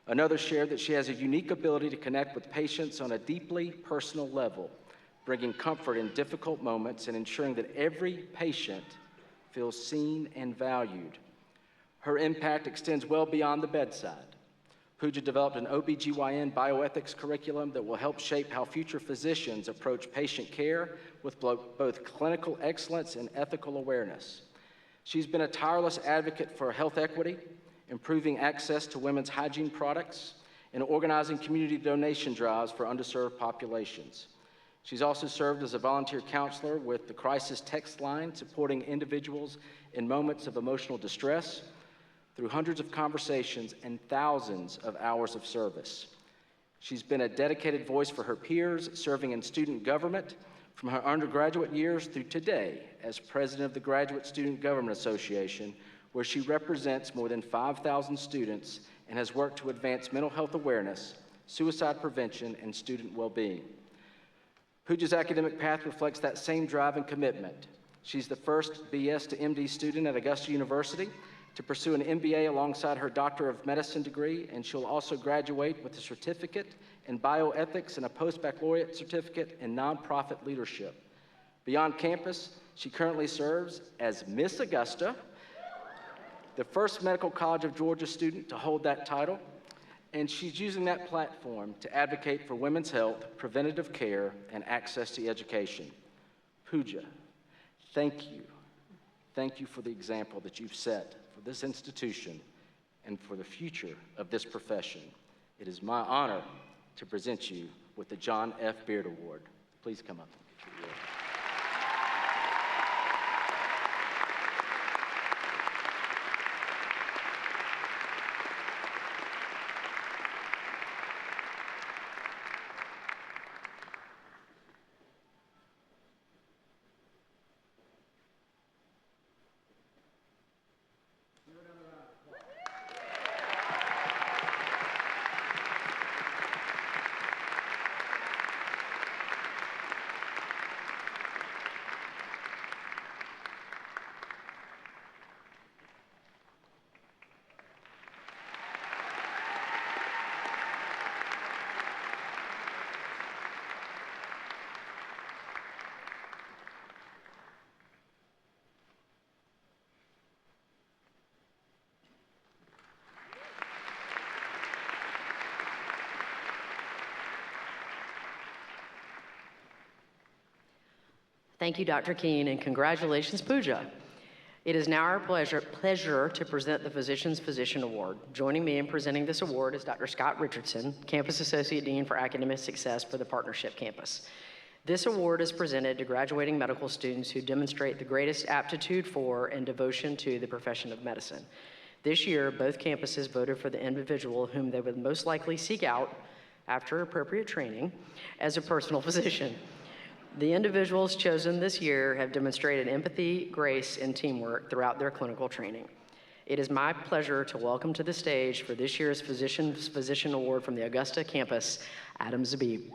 Another shared that she has a unique ability to connect with patients on a deeply personal level, bringing comfort in difficult moments and ensuring that every patient feels seen and valued. Her impact extends well beyond the bedside. Pooja developed an OBGYN bioethics curriculum that will help shape how future physicians approach patient care with both clinical excellence and ethical awareness. She's been a tireless advocate for health equity, improving access to women's hygiene products, and organizing community donation drives for underserved populations. She's also served as a volunteer counselor with the Crisis Text Line, supporting individuals in moments of emotional distress through hundreds of conversations and thousands of hours of service. She's been a dedicated voice for her peers, serving in student government from her undergraduate years through today as president of the Graduate Student Government Association, where she represents more than 5,000 students and has worked to advance mental health awareness, suicide prevention, and student well-being. Pooja's academic path reflects that same drive and commitment. She's the first BS to MD student at Augusta University to pursue an MBA alongside her Doctor of Medicine degree, and she'll also graduate with a certificate in bioethics and a post-baccalaureate certificate in nonprofit leadership. Beyond campus, she currently serves as Miss Augusta, the first Medical College of Georgia student to hold that title, and she's using that platform to advocate for women's health, preventative care, and access to education. Pooja, thank you. Thank you for the example that you've set for this institution and for the future of this profession. It is my honor to present you with the John F. Beard Award. Please come up and get your award. Thank you, Dr. Keene, and congratulations, Pooja. It is now our pleasure to present the Physician's Physician Award. Joining me in presenting this award is Dr. Scott Richardson, Campus Associate Dean for Academic Success for the Partnership Campus. This award is presented to graduating medical students who demonstrate the greatest aptitude for and devotion to the profession of medicine. This year, both campuses voted for the individual whom they would most likely seek out, after appropriate training, as a personal physician. The individuals chosen this year have demonstrated empathy, grace, and teamwork throughout their clinical training. It is my pleasure to welcome to the stage for this year's Physician's Physician Award from the Augusta campus, Adam Zabib.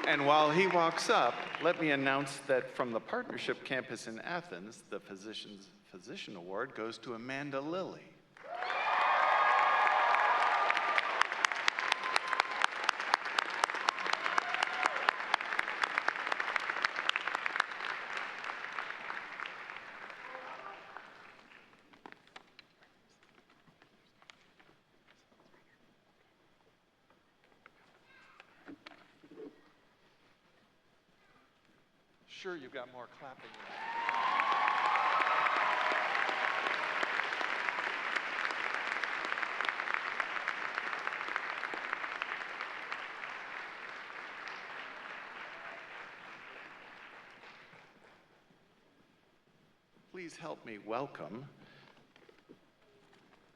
And while he walks up, let me announce that from the Partnership Campus in Athens, the Physician's Physician Award goes to Amanda Lilly. Sure, you've got more clapping. Please help me welcome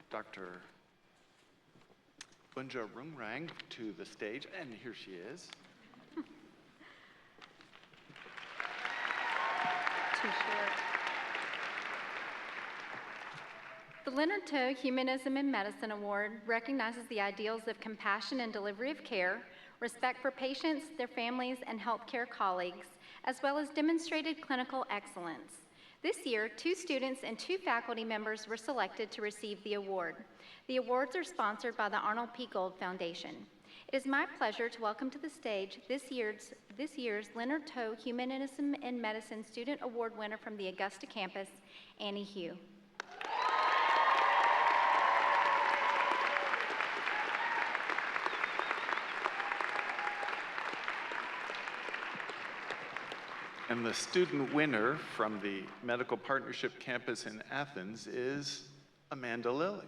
Dr. Bunja Rungrang to the stage, and here she is. Too short. The Leonard Toe Humanism in Medicine Award recognizes the ideals of compassion and delivery of care, respect for patients, their families, and healthcare colleagues, as well as demonstrated clinical excellence. This year, 2 students and 2 faculty members were selected to receive the award. The awards are sponsored by the Arnold P. Gold Foundation. It is my pleasure to welcome to the stage this year's Leonard Toe Humanism in Medicine Student Award winner from the Augusta campus, Annie Hugh. And the student winner from the Medical Partnership Campus in Athens is Amanda Lilly.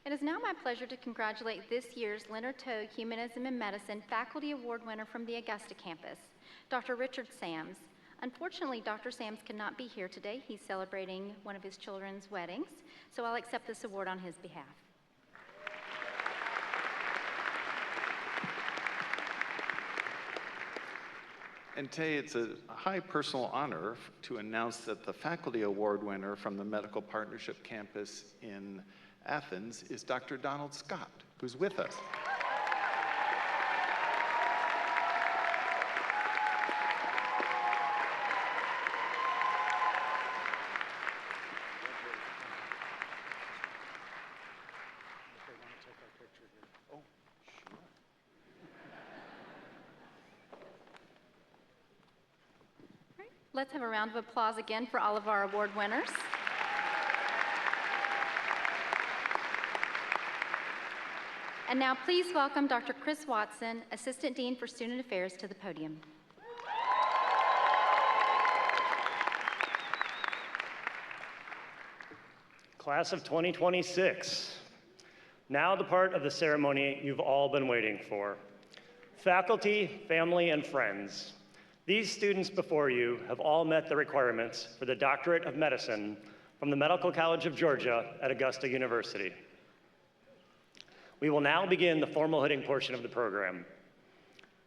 It is now my pleasure to congratulate this year's Leonard Toe Humanism in Medicine Faculty Award winner from the Augusta campus, Dr. Richard Sams. Unfortunately, Dr. Sams cannot be here today. He's celebrating one of his children's weddings, so I'll accept this award on his behalf. And Tay, it's a high personal honor to announce that the faculty award winner from the Medical Partnership Campus in Athens is Dr. Donald Scott, who's with us. Let's have a round of applause again for all of our award winners. And now please welcome Dr. Chris Watson, Assistant Dean for Student Affairs, to the podium. Class of 2026. Now the part of the ceremony you've all been waiting for. Faculty, family, and friends, These students before you have all met the requirements for the Doctorate of Medicine from the Medical College of Georgia at Augusta University. We will now begin the formal hooding portion of the program.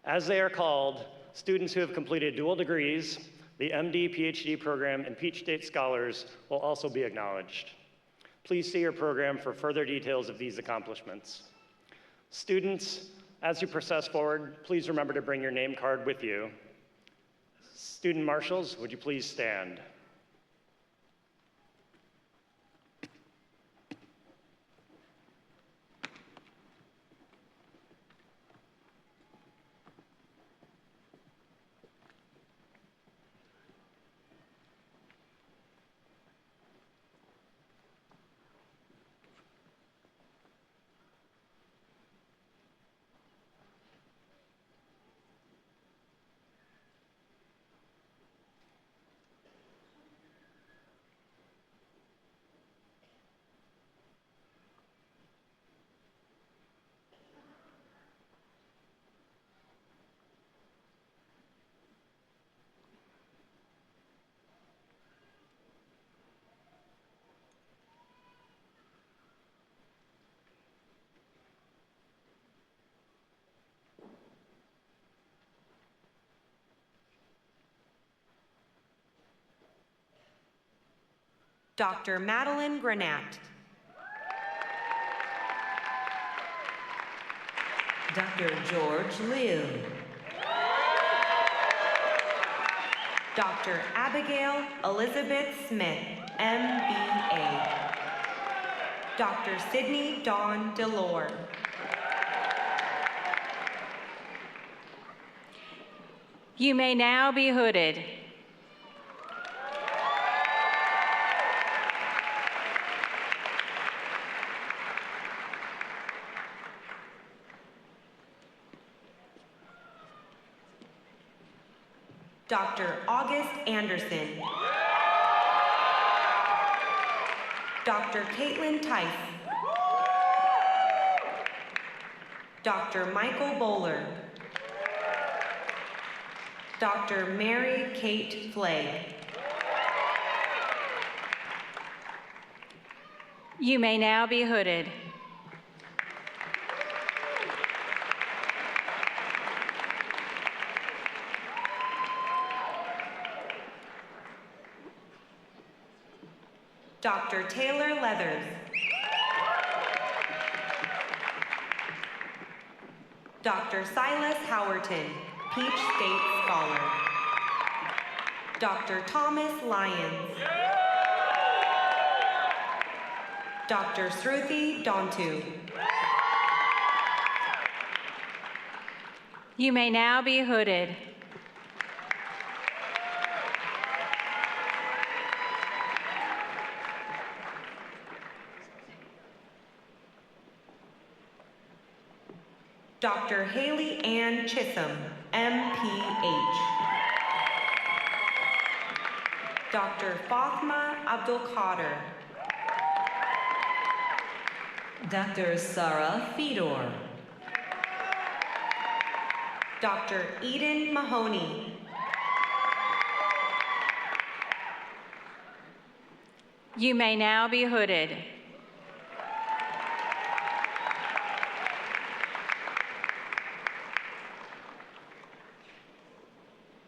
As they are called, students who have completed dual degrees, the MD, PhD program, and Peach State Scholars will also be acknowledged. Please see your program for further details of these accomplishments. Students, as you process forward, please remember to bring your name card with you. Student marshals, would you please stand? Dr. Madeline Granat. Dr. George Liu. Dr. Abigail Elizabeth Smith, MBA. Dr. Sydney Dawn Delore. You may now be hooded. Dr. August Anderson. Dr. Caitlin Tice. Dr. Michael Bowler. Dr. Mary Kate Flagg. You may now be hooded. Dr. Taylor Leathers. Dr. Silas Howerton, Peach State Scholar. Dr. Thomas Lyons. Dr. Sruthi Dontu. You may now be hooded. Dr. Haley Ann Chisholm, MPH. Dr. Fatima Abdul Qadir. Dr. Sarah Fedor. Dr. Eden Mahoney. You may now be hooded.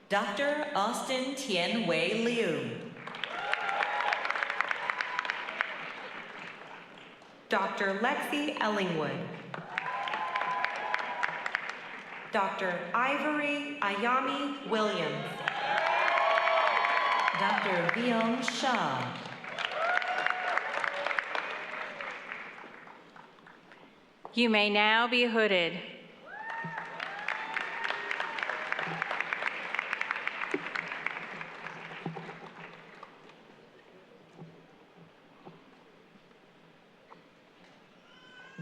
Dr. Austin Tianwei Liu. Dr. Lexi Ellingwood. Dr. Ivory Ayami Williams. Dr. Vion Shah. You may now be hooded.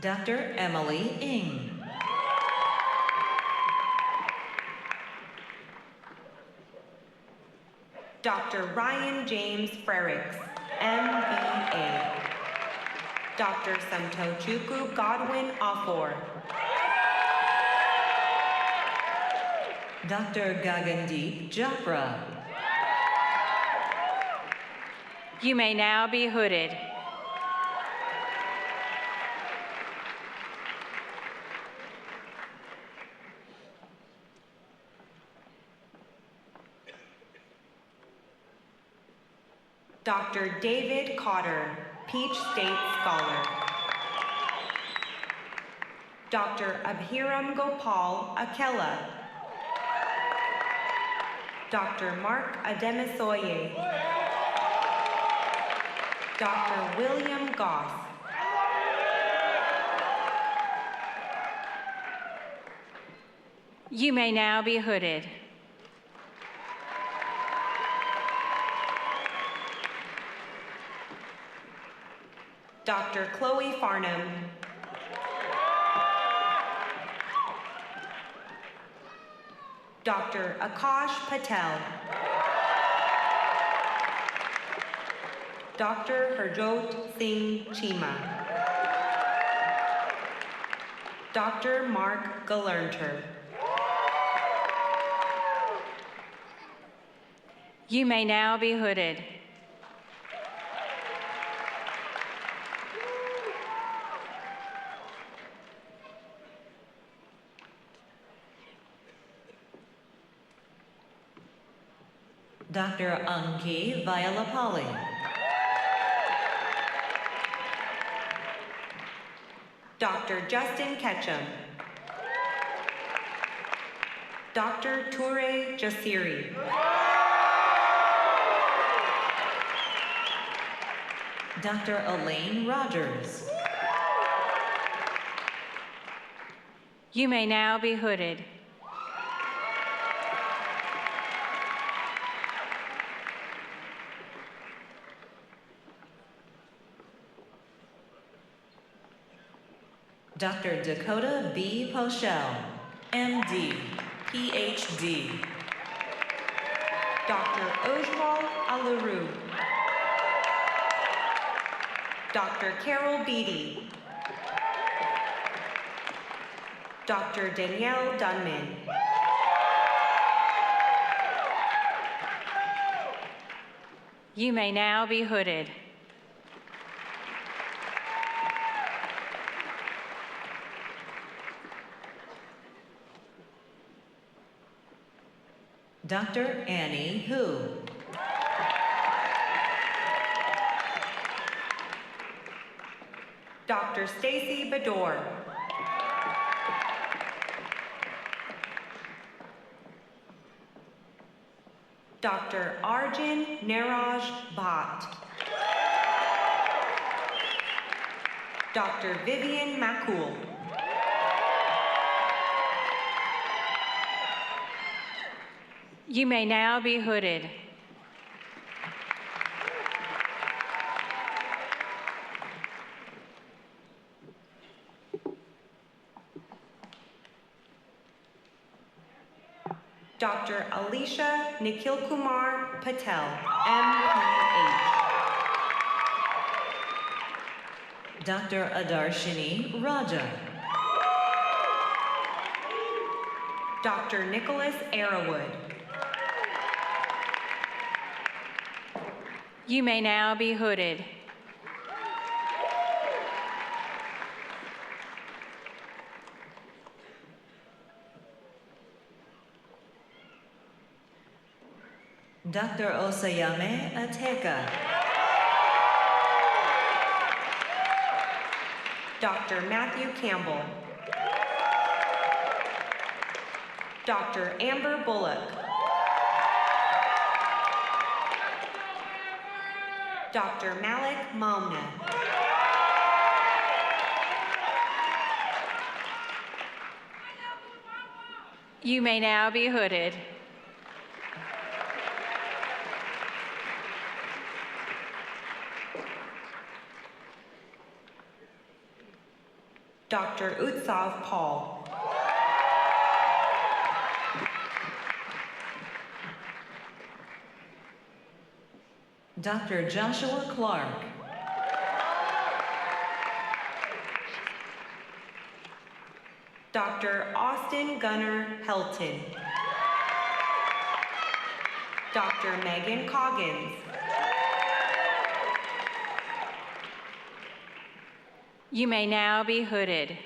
Dr. Emily Ng. Dr. Ryan James Frericks, MBA. Dr. Samtochukwu Godwin Afor. Dr. Gagandeep Japra. You may now be hooded. Dr. David Cotter, Peach State Scholar. Dr. Abhiram Gopal Akela. Dr. Mark Ademisoye. Dr. William Goss. You may now be hooded. Dr. Chloe Farnham. Dr. Akash Patel. Dr. Harjot Singh Chima. Dr. Mark Galernter. You may now be hooded. Dr. Anki Vialapalli. Dr. Justin Ketchum. Dr. Toure Jasiri. Dr. Elaine Rogers. You may now be hooded. Dr. Dakota B. Poshell, MD, PhD. Dr. Ojwal Alaru. Dr. Carol Beatty. Dr. Danielle Dunman. You may now be hooded. Dr. Annie Hu. Dr. Stacy Bedore. Dr. Arjun Niraj Bhatt. Dr. Vivian Makul. You may now be hooded. Dr. Alicia Nikhilkumar Patel, MPH. Dr. Adarshini Raja. Dr. Nicholas Arrowood. You may now be hooded. Dr. Osayame Ateka. Dr. Matthew Campbell. Dr. Amber Bullock. Dr. Malik Momna. You may now be hooded. Dr. Utsav Paul. Dr. Joshua Clark. Dr. Austin Gunnar Helton. Dr. Megan Coggins. You may now be hooded.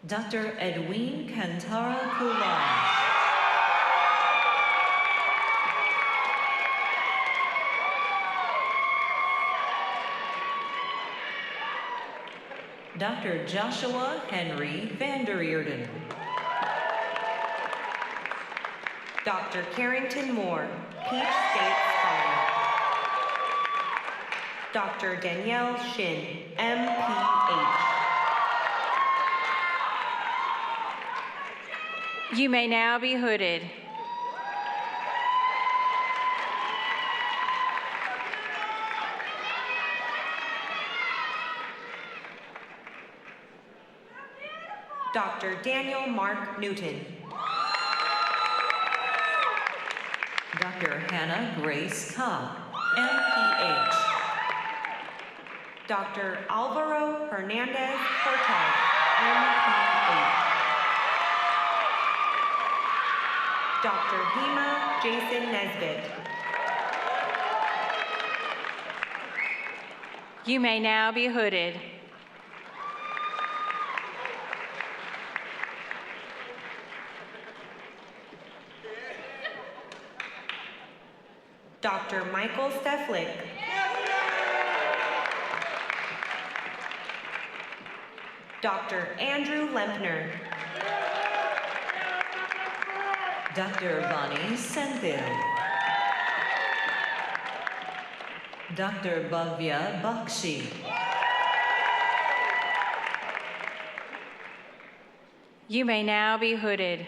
Dr. Edwin Kantara Kulan. Dr. Joshua Henry Vanderierden. Dr. Carrington Moore, Peach State Scholar. Dr. Danielle Shin, MPH. You may now be hooded. Dr. Daniel Mark Newton. Dr. Hannah Grace Cobb, MPH. Dr. Alvaro Hernandez Cortez, MPH. Dr. Hema Jason Nesbitt. You may now be hooded. Dr. Michael Steflik. Dr. Andrew Lempner. Dr. Bonnie Senthil. Dr. Bhavya Bakshi. You may now be hooded.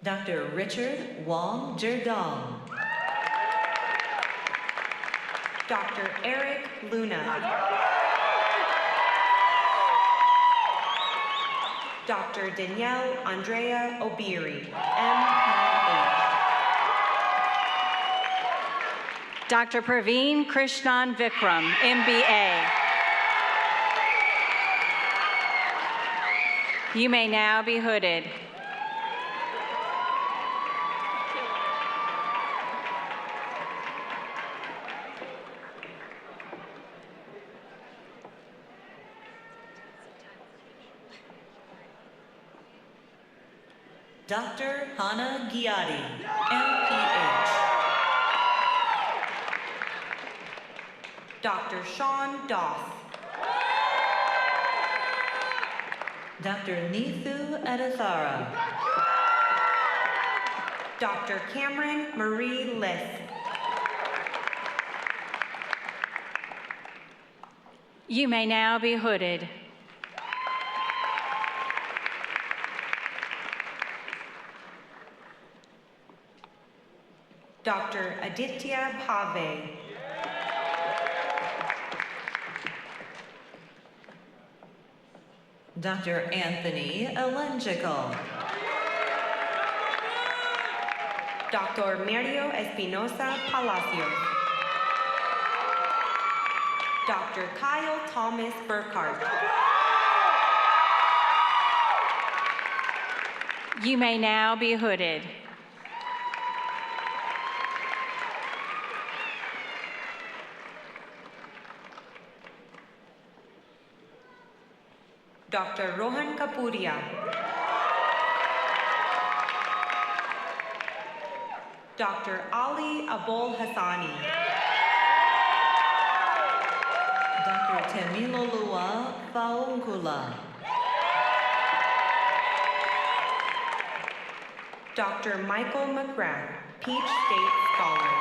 Dr. Richard Wong Jerdong. Dr. Eric Luna. Dr. Danielle Andrea Obiri, MPH. Dr. Praveen Krishnan Vikram, MBA. You may now be hooded. Dr. Hannah Giadi, MPH. Dr. Sean Doss. Dr. Neethu Adathara. Dr. Cameron Marie Liss. You may now be hooded. Dr. Aditya Bhave. Dr. Anthony Elengical. Dr. Mario Espinosa Palacios. Dr. Kyle Thomas Burkhart. You may now be hooded. Dr. Rohan Kapuria. Dr. Ali Abol Hassani. Dr. Temilolua Faungkula. Dr. Michael McGrath, Peach State Scholar.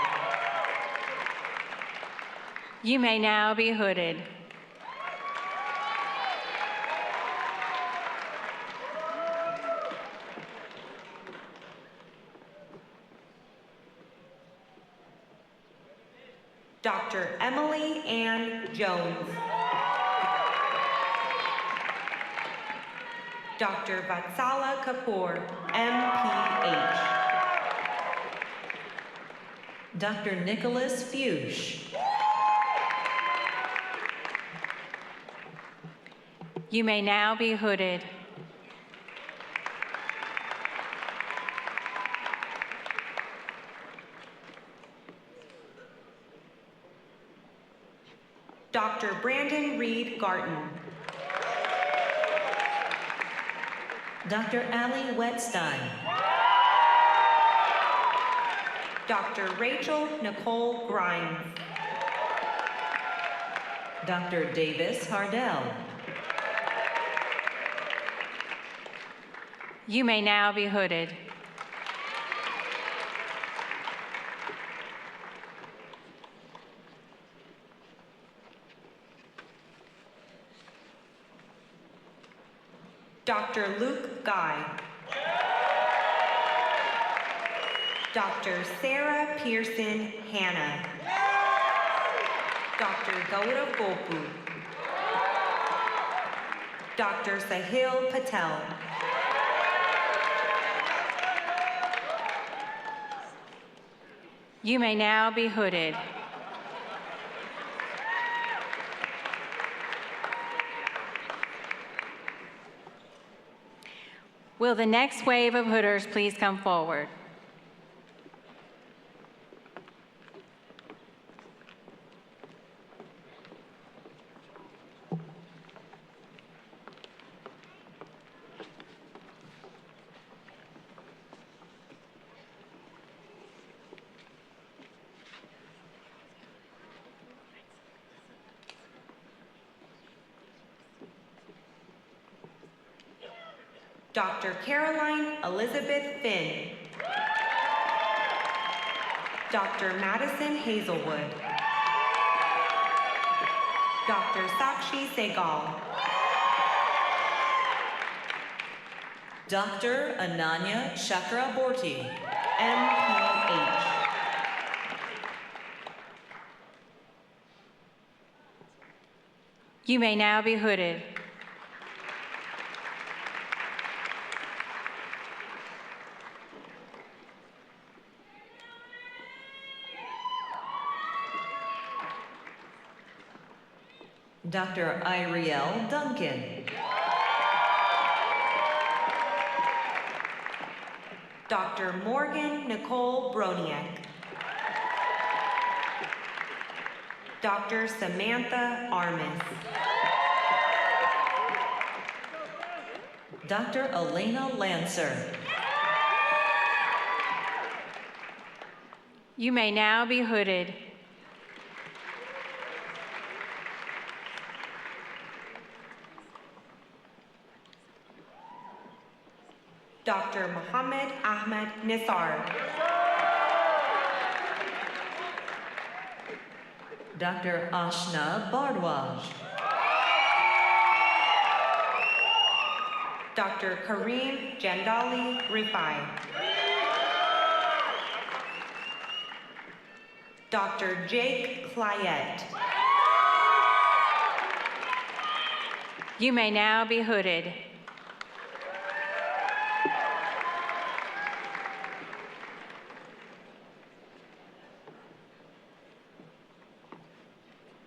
You may now be hooded. Dr. Emily Ann Jones. Dr. Vatsala Kapoor, MPH. Dr. Nicholas Fuchs. You may now be hooded. Dr. Brandon Reed Garton. Dr. Allie Wetstein. Dr. Rachel Nicole Grimes. Dr. Davis Hardell. You may now be hooded. Dr. Luke Guy. Dr. Sarah Pearson Hanna. Dr. Gauda Gopu. Dr. Sahil Patel. You may now be hooded. Will the next wave of hooders please come forward? Dr. Caroline Elizabeth Finn. Dr. Madison Hazelwood. Dr. Sakshi Segal. Dr. Ananya Chakraborty. MPH. You may now be hooded. Dr. Iriel Duncan. Dr. Morgan Nicole Broniak. Dr. Samantha Armis. Dr. Elena Lancer. You may now be hooded. Dr. Mohammed Ahmed Nisar. Dr. Ashna Bardwaj. Dr. Kareem Jandali Rifai. Dr. Jake Clayette. You may now be hooded.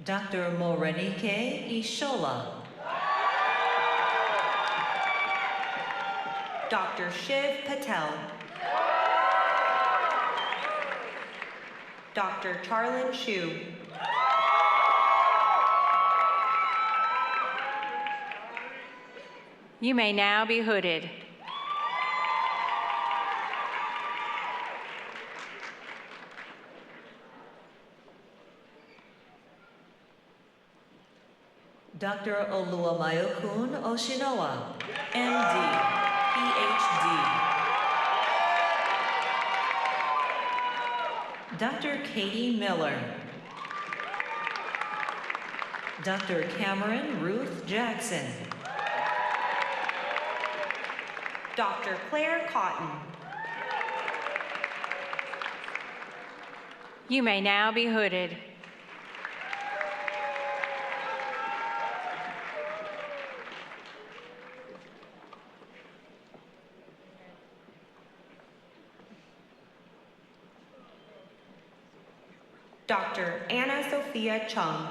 Dr. Morenike Ishola. Dr. Shiv Patel. Dr. Charlin Shu. You may now be hooded. Dr. Oluwamayokun Oshinoa, MD, PhD. Dr. Katie Miller. Dr. Cameron Ruth Jackson. Dr. Claire Cotton. You may now be hooded. Dr. Anna Sophia Chung.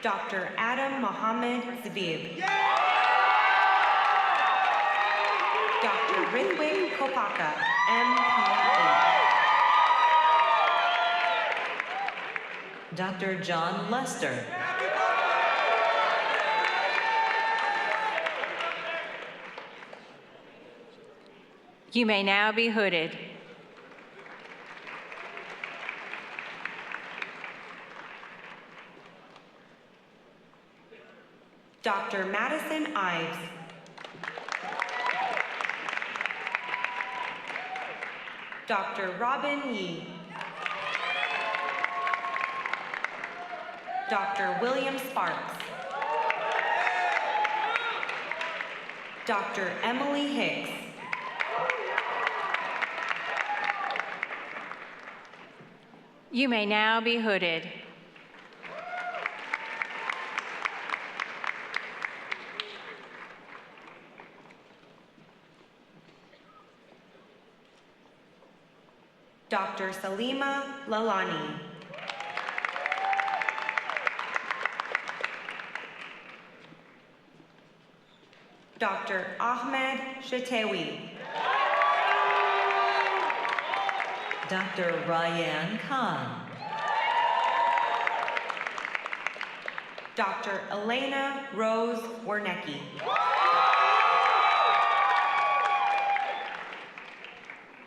Dr. Adam Mohammed Zabib. Dr. Ritwik Kopaka, MPH. Dr. John Lester. You may now be hooded. Dr. Madison Ives. Dr. Robin Yee. Dr. William Sparks. Dr. Emily Hicks. You may now be hooded. Dr. Salima Lalani. Dr. Ahmed Shatewi. Dr. Ryan Khan. Dr. Elena Rose Warnecki.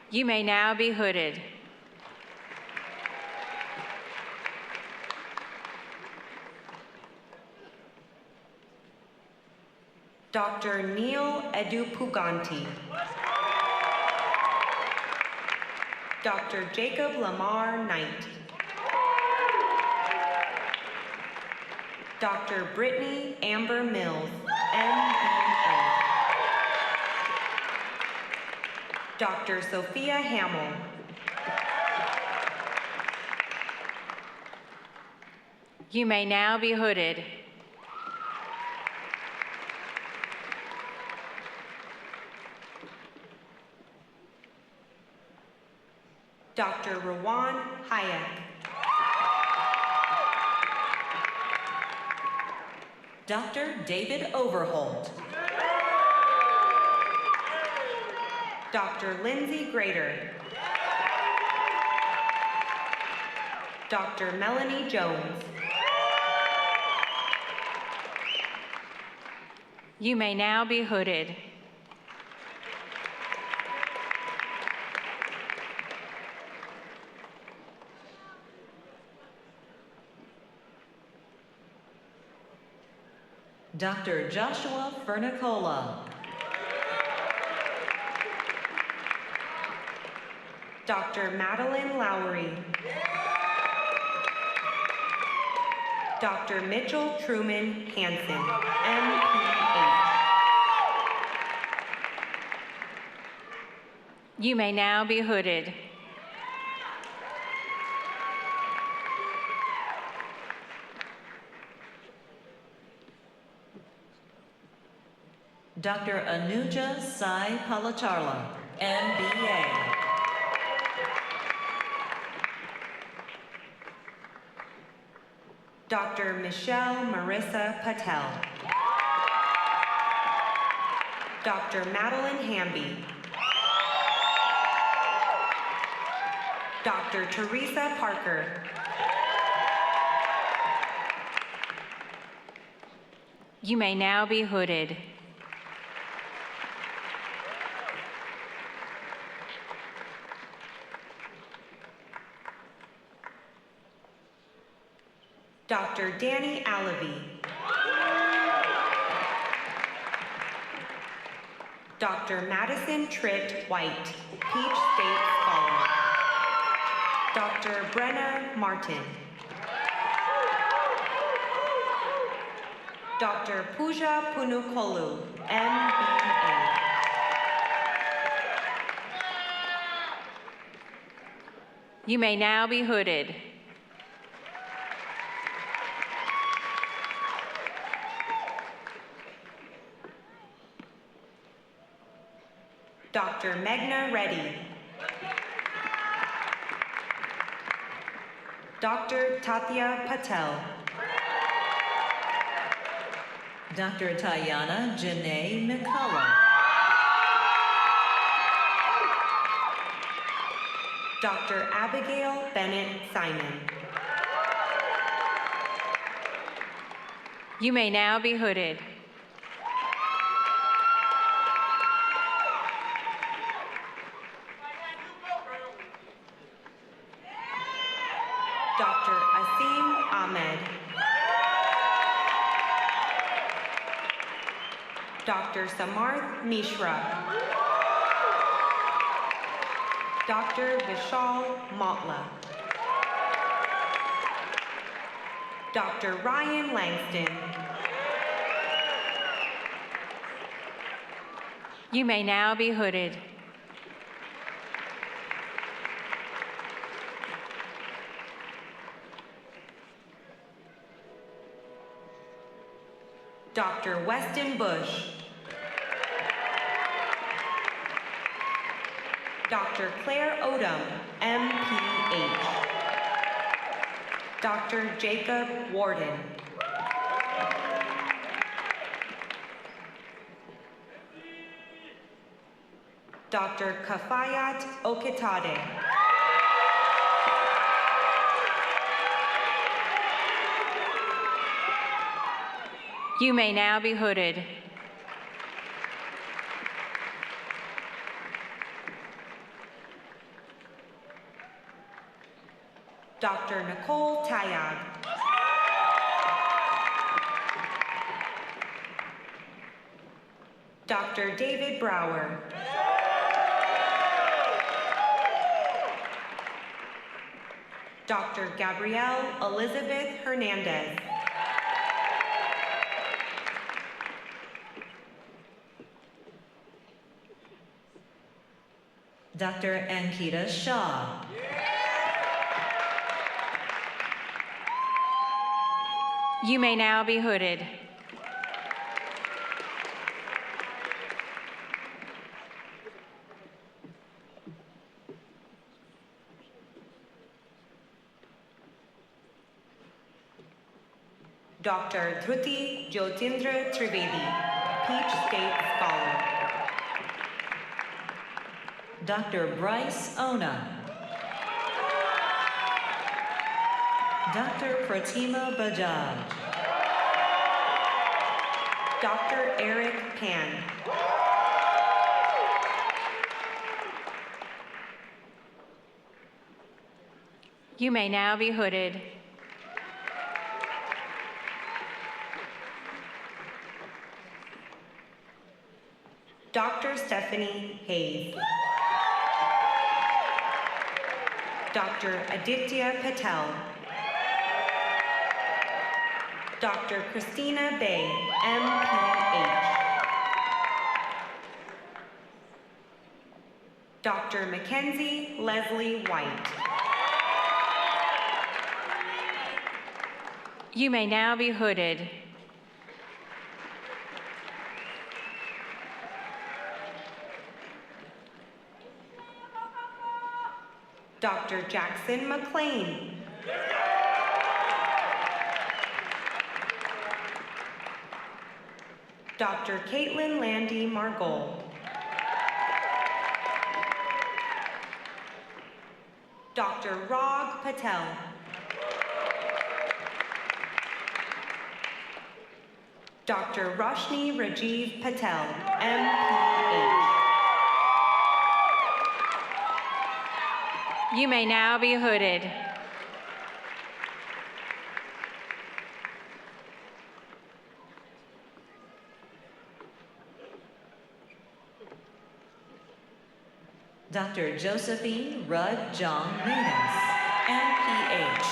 You may now be hooded. Dr. Neil Edupuganti. Dr. Jacob Lamar Knight. Dr. Brittany Amber Mills, MBA. Dr. Sophia Hamill. You may now be hooded. Dr. Rawan Hayek. Dr. David Overholt. Dr. Lindsay Grader. Dr. Melanie Jones. You may now be hooded. Dr. Joshua Fernicola. Dr. Madeline Lowry. Dr. Mitchell Truman Hansen, MPH. You may now be hooded. Dr. Anuja Sai Palacharla, MBA. Dr. Michelle Marissa Patel. Dr. Madeline Hamby. Dr. Teresa Parker. You may now be hooded. Dr. Danny Alavi. Dr. Madison Tritt White, Peach State Scholar. Dr. Brenna Martin. Dr. Pooja Punukolu, MBA. You may now be hooded. Dr. Meghna Reddy. Dr. Tatya Patel. Dr. Tayana Janae McCullough. Dr. Abigail Bennett Simon. You may now be hooded. Dr. Asim Ahmed. Dr. Samarth Mishra. Dr. Vishal Matla. Dr. Ryan Langston. You may now be hooded. Dr. Weston Bush. Dr. Claire Odom, MPH. Dr. Jacob Warden. Dr. Kafayat Okitade. You may now be hooded. Dr. Nicole Tayag. Dr. David Brower. Dr. Gabrielle Elizabeth Hernandez. Dr. Ankita Shah. You may now be hooded. Dr. Dhruti Jyotindra Trivedi, Peach State Scholar. Dr. Bryce Ona. Dr. Pratima Bajaj. Dr. Eric Pan. You may now be hooded. Dr. Stephanie Hayes. Dr. Aditya Patel. Dr. Christina Bay, MPH. Dr. Mackenzie Leslie White. You may now be hooded. Dr. Jackson McLean. Dr. Caitlin Landy Margol. Dr. Rag Patel. Dr. Roshni Rajiv Patel, MPH. You may now be hooded. Dr. Josephine Rudd Jong Menas, MPH.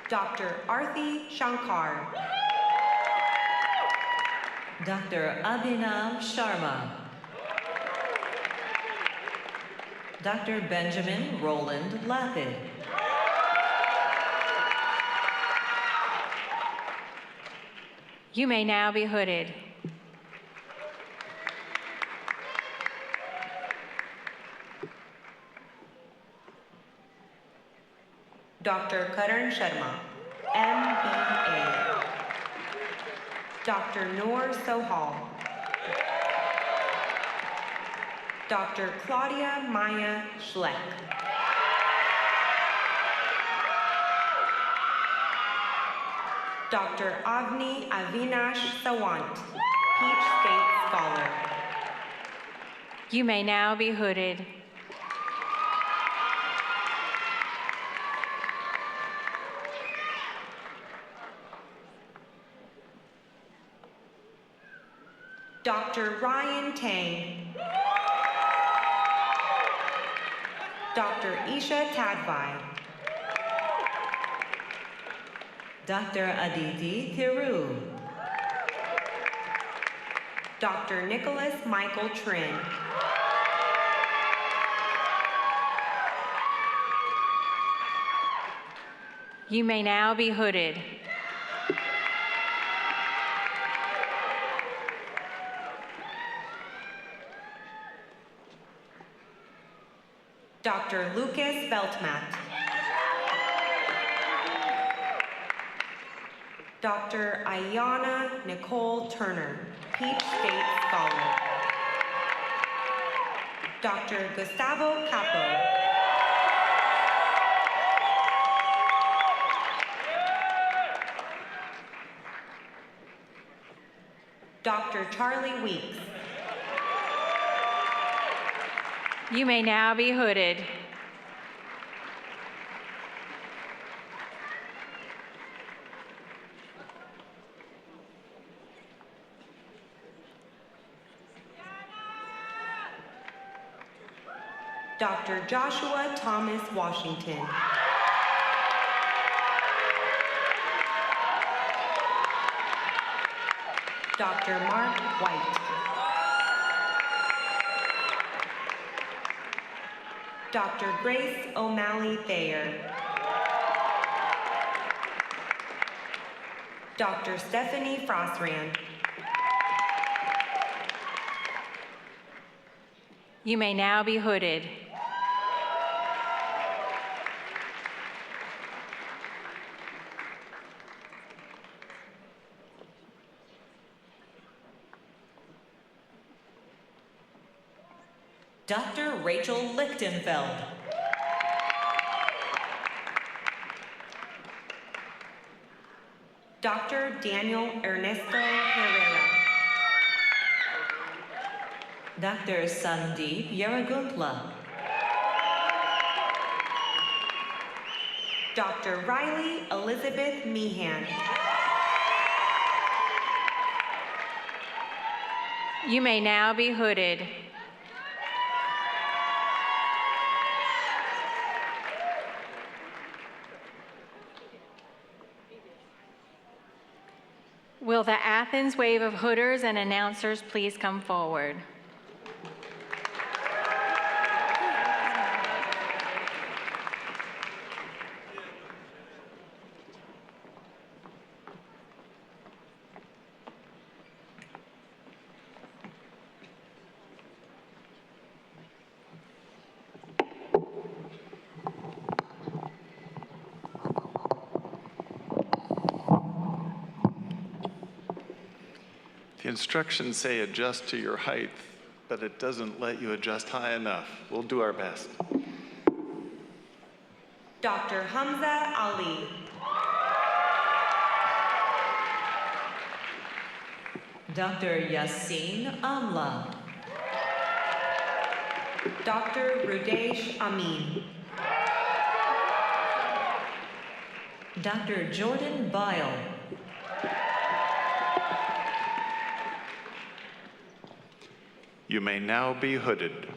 Dr. Arthi Shankar. Dr. Abhinav Sharma. Dr. Benjamin Roland Lapid. You may now be hooded. Dr. Karan Sharma, MBA. Dr. Noor Sohal. Dr. Claudia Maya Schleck. Dr. Avni Avinash Sawant, Peach State Scholar. You may now be hooded. Dr. Ryan Tang. Dr. Isha Tadvai. Dr. Aditi Thiru. Dr. Nicholas Michael Trin. You may now be hooded. Dr. Lucas Beltmat. Dr. Ayana Nicole Turner, Peach State Scholar. Dr. Gustavo Capo. Dr. Charlie Weeks. You may now be hooded. Dr. Joshua Thomas Washington. Dr. Mark White. Dr. Grace O'Malley Thayer. Dr. Stephanie Frostran. You may now be hooded. Dr. Rachel Lichtenfeld. Dr. Daniel Ernesto Herrera. Dr. Sandeep Yaraguntla. Dr. Riley Elizabeth Meehan. You may now be hooded. Will the Athens wave of hooders and announcers please come forward? The instructions say adjust to your height, but it doesn't let you adjust high enough. We'll do our best. Dr. Hamza Ali. Dr. Yassine Amla. Dr. Rudesh Amin. Dr. Jordan Bile. You may now be hooded.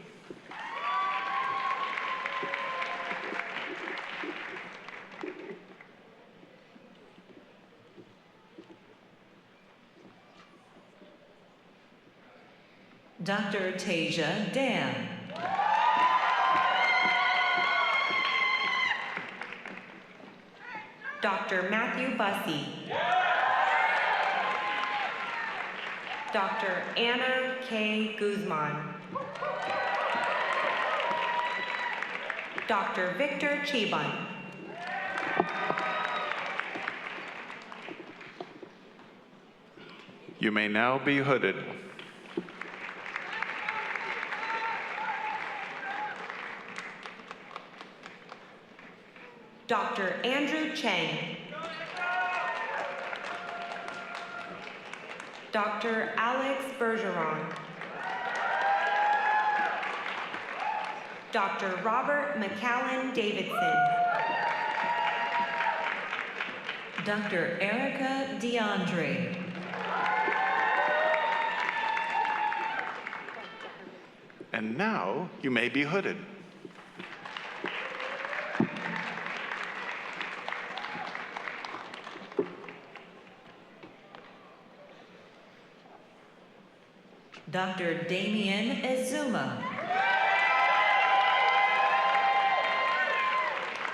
Dr. Tasia Dan. Dr. Matthew Bussey. Dr. Anna K. Guzman. Dr. Victor Chiban. You may now be hooded. Dr. Andrew Chang. Dr. Alex Bergeron. Dr. Robert McCallan Davidson. Dr. Erica DeAndre. And now you may be hooded. Dr. Damien Ezuma.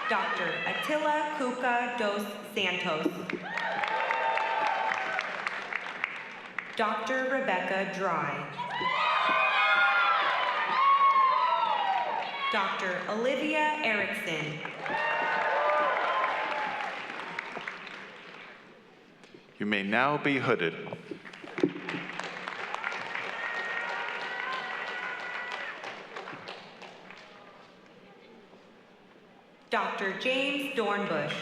Dr. Attila Cuca dos Santos. Dr. Rebecca Dry. Dr. Olivia Erickson. You may now be hooded. Dr. James Dornbush.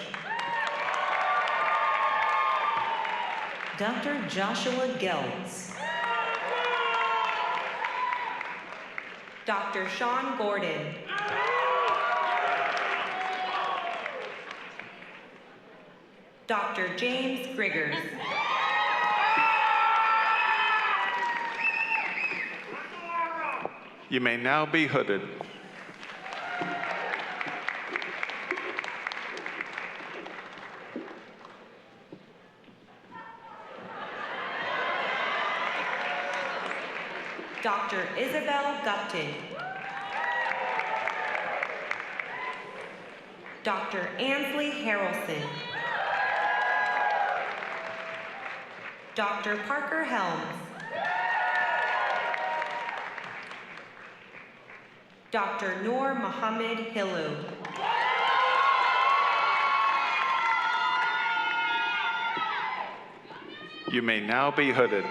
Dr. Joshua Geltz. Dr. Sean Gordon. Dr. James Griggers. You may now be hooded. Dr. Isabel Gupton. Dr. Ansley Harrelson. Dr. Parker Helms. Dr. Noor Mohammed Hillu. You may now be hooded.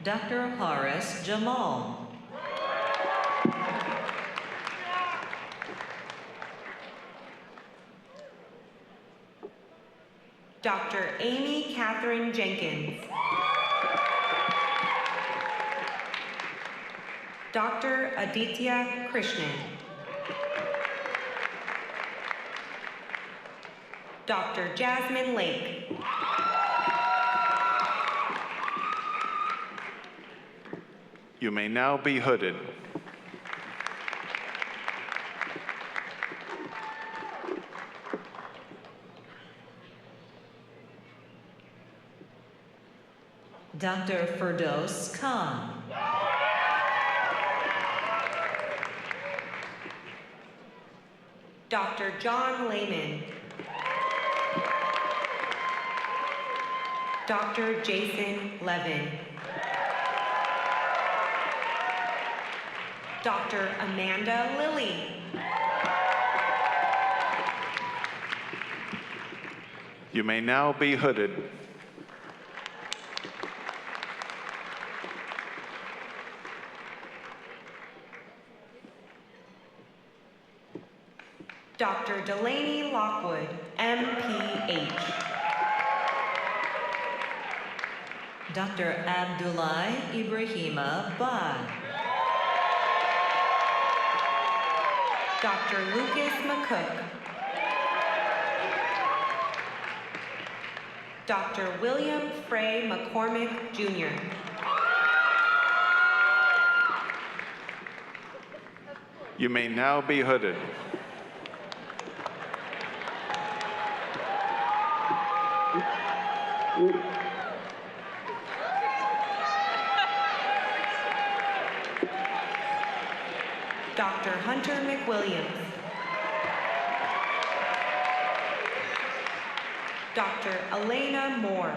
Dr. Horace Jamal. Dr. Amy Catherine Jenkins. Dr. Aditya Krishnan. Dr. Jasmine Lake. You may now be hooded. Dr. Firdos Khan. Dr. John Lehman. Dr. Jason Levin. Dr. Amanda Lilly. You may now be hooded. Dr. Delaney Lockwood, MPH. Dr. Abdullah Ibrahima Bad. Dr. Lucas McCook. Dr. William Frey McCormick, Jr. You may now be hooded. Dr. Hunter McWilliams. Dr. Elena Moore.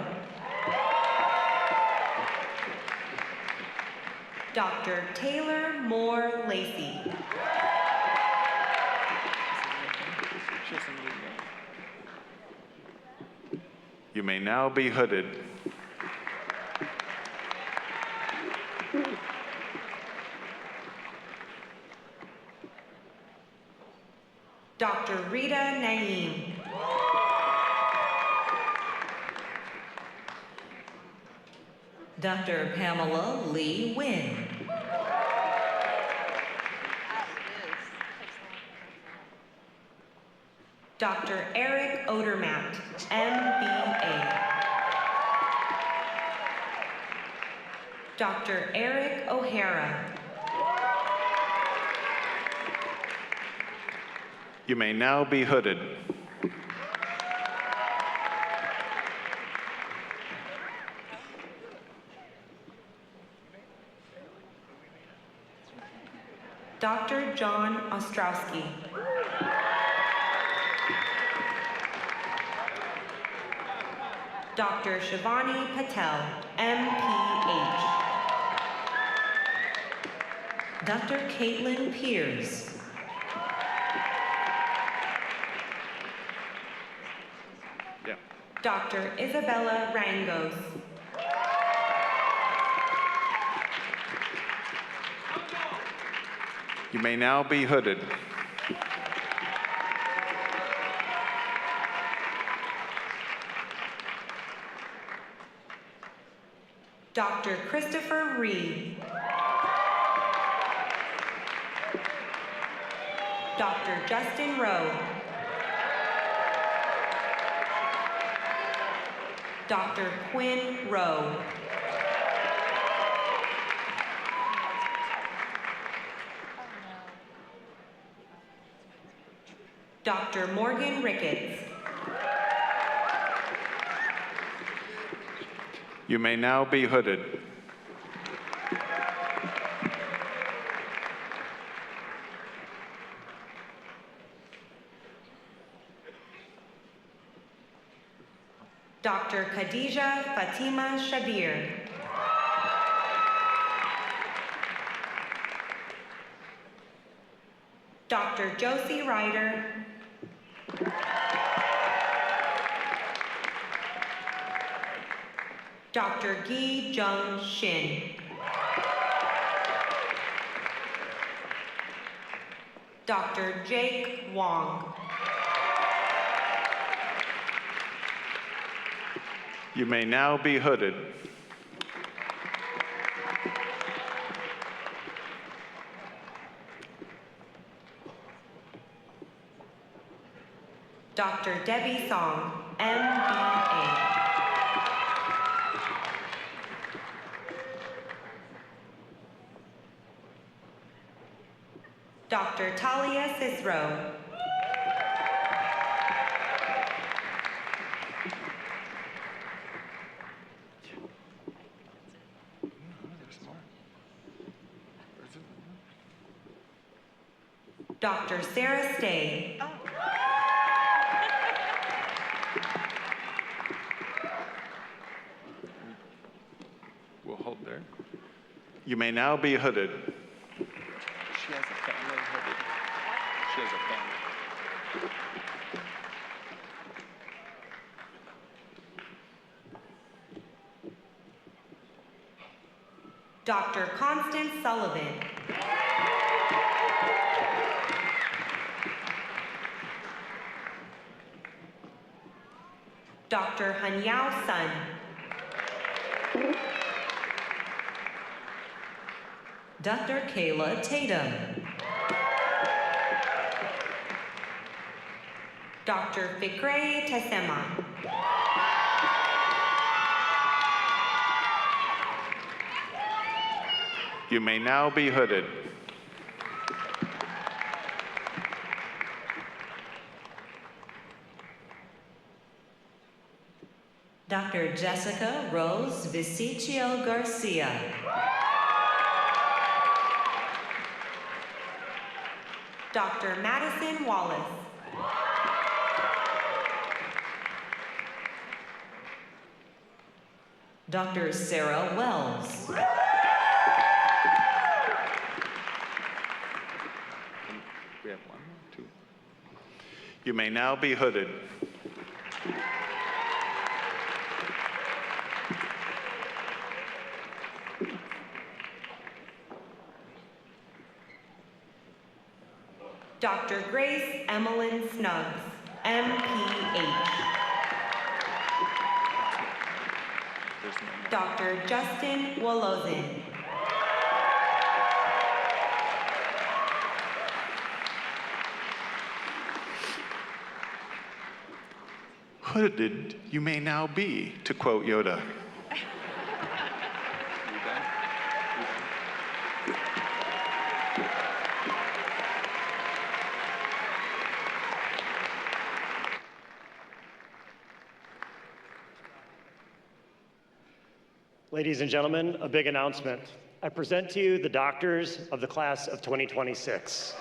Dr. Taylor Moore Lacey. You may now be hooded. Dr. Rita Naeem. Dr. Pamela Lee Wynn. Dr. Eric Odermatt, MBA. Dr. Eric O'Hara. You may now be hooded. Dr. John Ostrowski. Dr. Shivani Patel, MPH. Dr. Caitlin Pierce. Yeah. Dr. Isabella Rangos. You may now be hooded. Dr. Christopher Reed. Dr. Justin Rowe. Dr. Quinn Rowe. Dr. Morgan Ricketts. You may now be hooded. Dr. Khadija Fatima Shabir. Dr. Josie Ryder. Dr. Gi Jung Shin. Dr. Jake Wong. You may now be hooded. Dr. Debbie Song, MBA. Dr. Talia Cicero. Dr. Sarah Stay. We'll hold there. You may now be hooded. She has a family hooded. She has a family. Dr. Constance Sullivan. Dr. Hanyao Sun. Dr. Kayla Tatum. Dr. Fikre Tesema. You may now be hooded. Dr. Jessica Rose Vicicio Garcia. Dr. Madison Wallace. Dr. Sarah Wells. You may now be hooded. Dr. Grace Emmeline Snuggs, MPH. Dr. Justin Wolozin. Hooded you may now be, to quote Yoda. Ladies and gentlemen, a big announcement. I present to you the doctors of the class of 2026.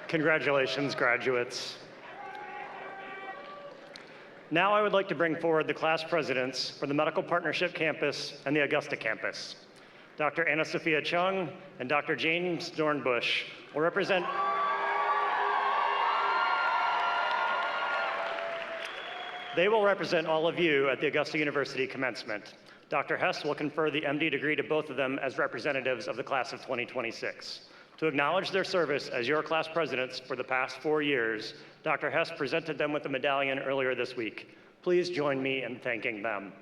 Congratulations, graduates. Now I would like to bring forward the class presidents for the Medical Partnership Campus and the Augusta Campus. Dr. Anna Sophia Chung and Dr. James Dornbush will represent all of you at the Augusta University commencement. Dr. Hess will confer the MD degree to both of them as representatives of the class of 2026. To acknowledge their service as your class presidents for the past 4 years, Dr. Hess presented them with a medallion earlier this week. Please join me in thanking them.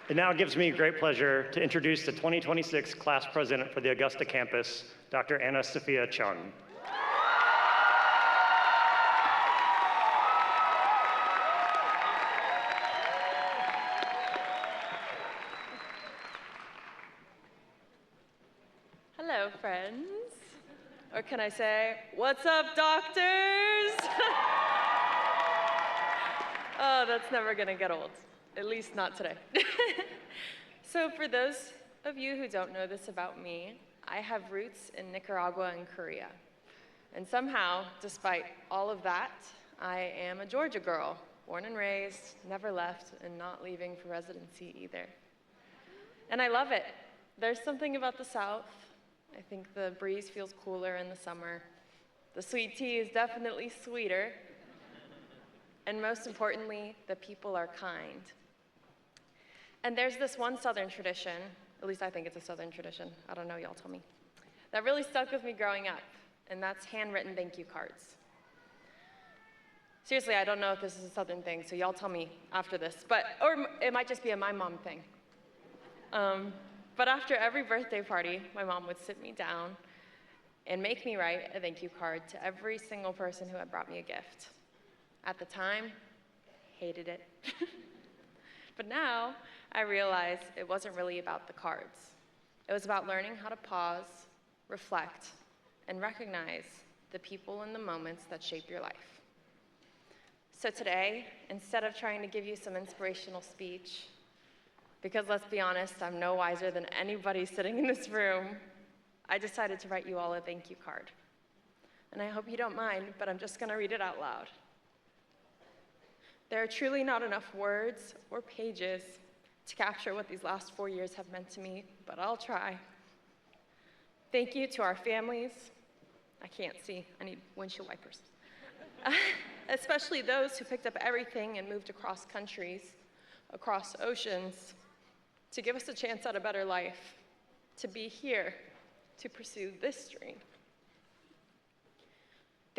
It now gives me great pleasure to introduce the 2026 class president for the Augusta campus, Dr. Anna Sophia Chung. Hello, friends. Or can I say, what's up, doctors? Oh, that's never gonna get old. At least not today. So for those of you who don't know this about me, I have roots in Nicaragua and Korea. And somehow, despite all of that, I am a Georgia girl, born and raised, never left, and not leaving for residency either. And I love it. There's something about the South. I think the breeze feels cooler in the summer. The sweet tea is definitely sweeter. And most importantly, the people are kind. And there's this one Southern tradition, at least I think it's a Southern tradition, I don't know, y'all tell me, that really stuck with me growing up, and that's handwritten thank you cards. Seriously, I don't know if this is a Southern thing, so y'all tell me after this, or it might just be a my mom thing. But after every birthday party, my mom would sit me down and make me write a thank you card to every single person who had brought me a gift. At the time, hated it. But now, I realize it wasn't really about the cards. It was about learning how to pause, reflect, and recognize the people and the moments that shape your life. So today, instead of trying to give you some inspirational speech, because let's be honest, I'm no wiser than anybody sitting in this room, I decided to write you all a thank you card. And I hope you don't mind, but I'm just gonna read it out loud. There are truly not enough words or pages to capture what these last 4 years have meant to me, but I'll try. Thank you to our families. I can't see, I need windshield wipers. Especially those who picked up everything and moved across countries, across oceans, to give us a chance at a better life, to be here, to pursue this dream.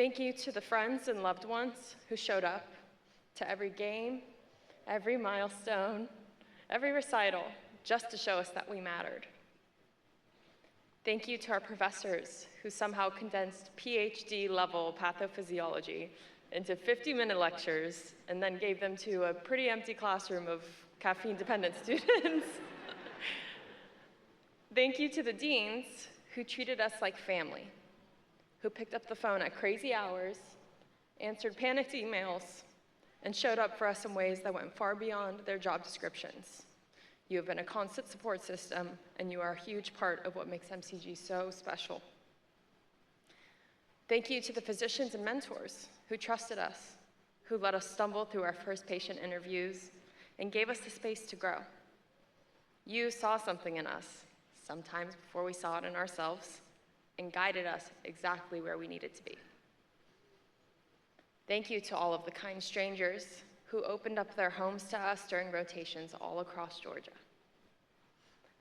Thank you to the friends and loved ones who showed up to every game, every milestone, every recital, just to show us that we mattered. Thank you to our professors who somehow condensed PhD-level pathophysiology into 50-minute lectures and then gave them to a pretty empty classroom of caffeine-dependent students. Thank you to the deans who treated us like family, who picked up the phone at crazy hours, answered panicked emails, and showed up for us in ways that went far beyond their job descriptions. You have been a constant support system, and you are a huge part of what makes MCG so special. Thank you to the physicians and mentors who trusted us, who let us stumble through our first patient interviews, and gave us the space to grow. You saw something in us, sometimes before we saw it in ourselves, and guided us exactly where we needed to be. Thank you to all of the kind strangers who opened up their homes to us during rotations all across Georgia.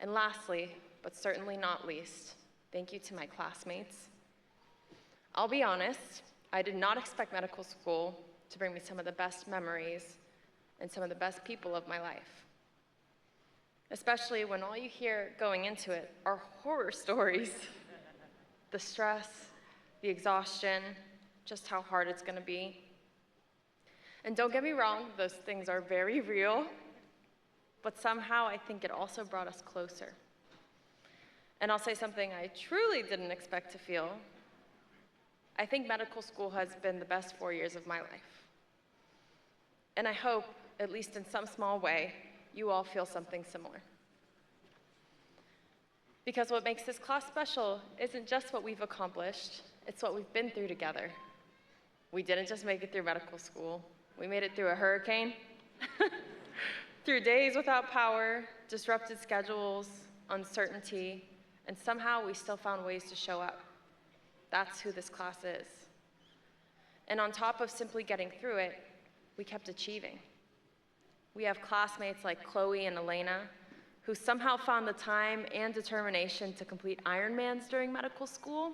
And lastly, but certainly not least, thank you to my classmates. I'll be honest, I did not expect medical school to bring me some of the best memories and some of the best people of my life. Especially when all you hear going into it are horror stories. The stress, the exhaustion, just how hard it's gonna be. And don't get me wrong, those things are very real, but somehow I think it also brought us closer. And I'll say something I truly didn't expect to feel. I think medical school has been the best 4 years of my life. And I hope, at least in some small way, you all feel something similar. Because what makes this class special isn't just what we've accomplished, it's what we've been through together. We didn't just make it through medical school. We made it through a hurricane, through days without power, disrupted schedules, uncertainty, and somehow we still found ways to show up. That's who this class is. And on top of simply getting through it, we kept achieving. We have classmates like Chloe and Elena, who somehow found the time and determination to complete Ironmans during medical school.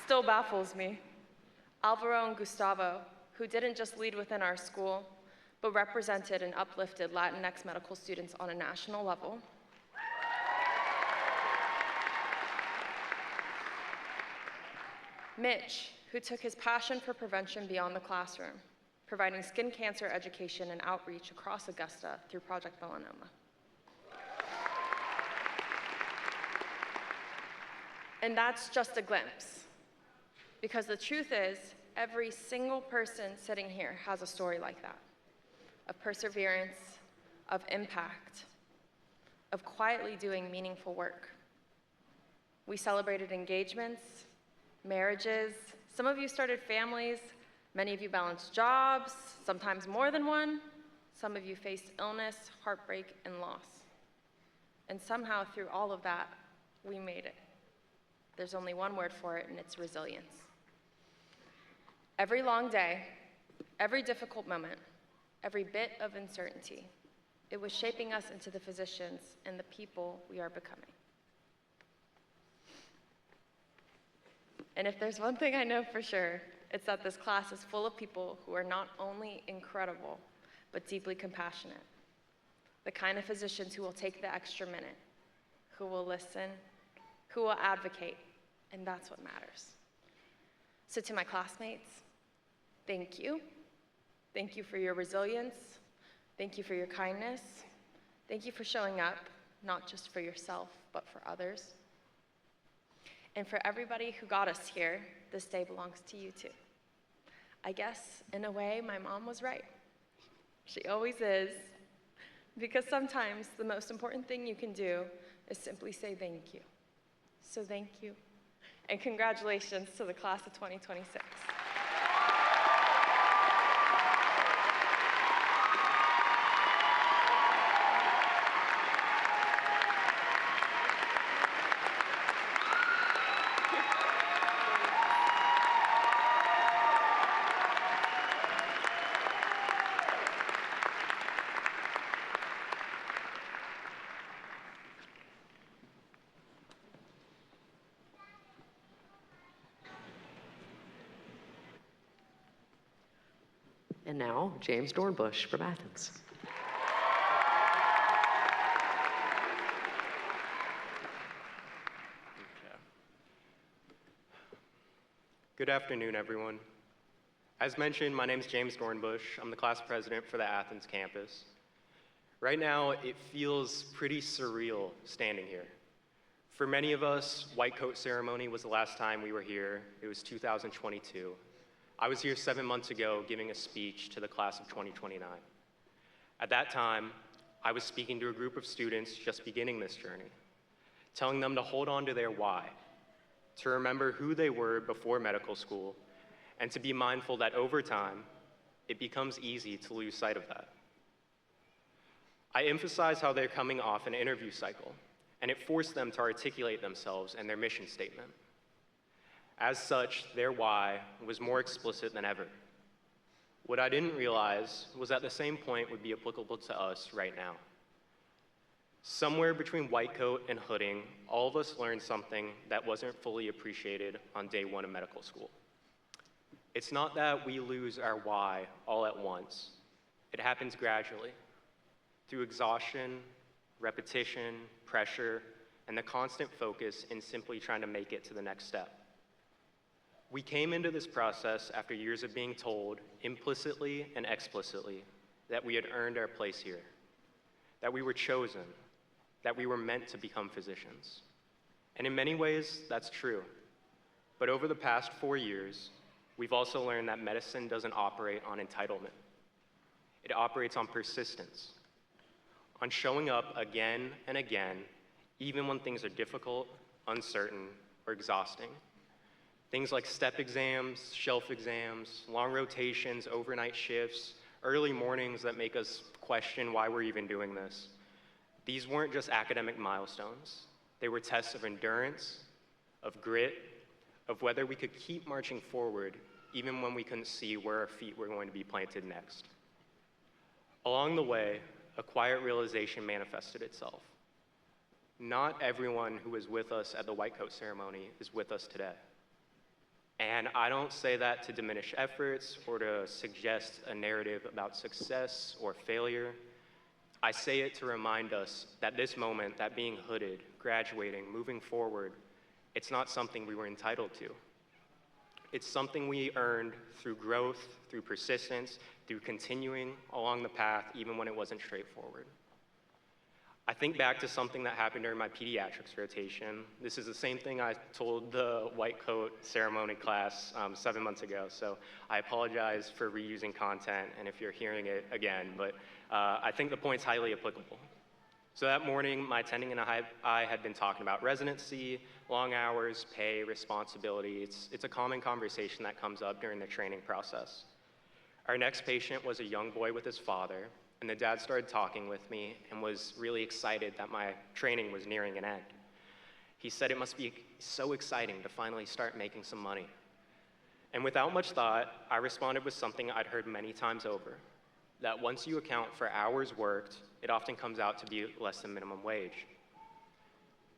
Still baffles me. Alvaro and Gustavo, who didn't just lead within our school, but represented and uplifted Latinx medical students on a national level. Mitch, who took his passion for prevention beyond the classroom, providing skin cancer education and outreach across Augusta through Project Melanoma. And that's just a glimpse, because the truth is, every single person sitting here has a story like that, of perseverance, of impact, of quietly doing meaningful work. We celebrated engagements, marriages, some of you started families, many of you balanced jobs, sometimes more than one, some of you faced illness, heartbreak, and loss. And somehow through all of that, we made it. There's only one word for it, and it's resilience. Every long day, every difficult moment, every bit of uncertainty, it was shaping us into the physicians and the people we are becoming. And if there's one thing I know for sure, it's that this class is full of people who are not only incredible, but deeply compassionate. The kind of physicians who will take the extra minute, who will listen, who will advocate, and that's what matters. So to my classmates, thank you. Thank you for your resilience. Thank you for your kindness. Thank you for showing up, not just for yourself, but for others. And for everybody who got us here, this day belongs to you too. I guess, in a way, my mom was right. She always is, because sometimes the most important thing you can do is simply say thank you. So thank you, and congratulations to the class of 2026. And now, James Dornbush from Athens. Good afternoon, everyone. As mentioned, my name is James Dornbush. I'm the class president for the Athens campus. Right now, it feels pretty surreal standing here. For many of us, White Coat Ceremony was the last time we were here. It was 2022. I was here 7 months ago giving a speech to the class of 2029. At that time, I was speaking to a group of students just beginning this journey, telling them to hold on to their why, to remember who they were before medical school, and to be mindful that over time, it becomes easy to lose sight of that. I emphasize how they're coming off an interview cycle, and it forced them to articulate themselves and their mission statement. As such, their why was more explicit than ever. What I didn't realize was that the same point would be applicable to us right now. Somewhere between white coat and hooding, all of us learned something that wasn't fully appreciated on day one of medical school. It's not that we lose our why all at once. It happens gradually, through exhaustion, repetition, pressure, and the constant focus in simply trying to make it to the next step. We came into this process after years of being told, implicitly and explicitly, that we had earned our place here, that we were chosen, that we were meant to become physicians. And in many ways, that's true. But over the past 4 years, we've also learned that medicine doesn't operate on entitlement. It operates on persistence, on showing up again and again, even when things are difficult, uncertain, or exhausting. Things like step exams, shelf exams, long rotations, overnight shifts, early mornings that make us question why we're even doing this. These weren't just academic milestones. They were tests of endurance, of grit, of whether we could keep marching forward even when we couldn't see where our feet were going to be planted next. Along the way, a quiet realization manifested itself. Not everyone who was with us at the White Coat Ceremony is with us today. And I don't say that to diminish efforts or to suggest a narrative about success or failure. I say it to remind us that this moment, that being hooded, graduating, moving forward, it's not something we were entitled to. It's something we earned through growth, through persistence, through continuing along the path even when it wasn't straightforward. I think back to something that happened during my pediatrics rotation. This is the same thing I told the White Coat Ceremony class 7 months ago, so I apologize for reusing content and if you're hearing it again, but I think the point's highly applicable. So that morning, my attending and I had been talking about residency, long hours, pay, responsibility. It's a common conversation that comes up during the training process. Our next patient was a young boy with his father, and the dad started talking with me and was really excited that my training was nearing an end. He said it must be so exciting to finally start making some money. And without much thought, I responded with something I'd heard many times over, that once you account for hours worked, it often comes out to be less than minimum wage.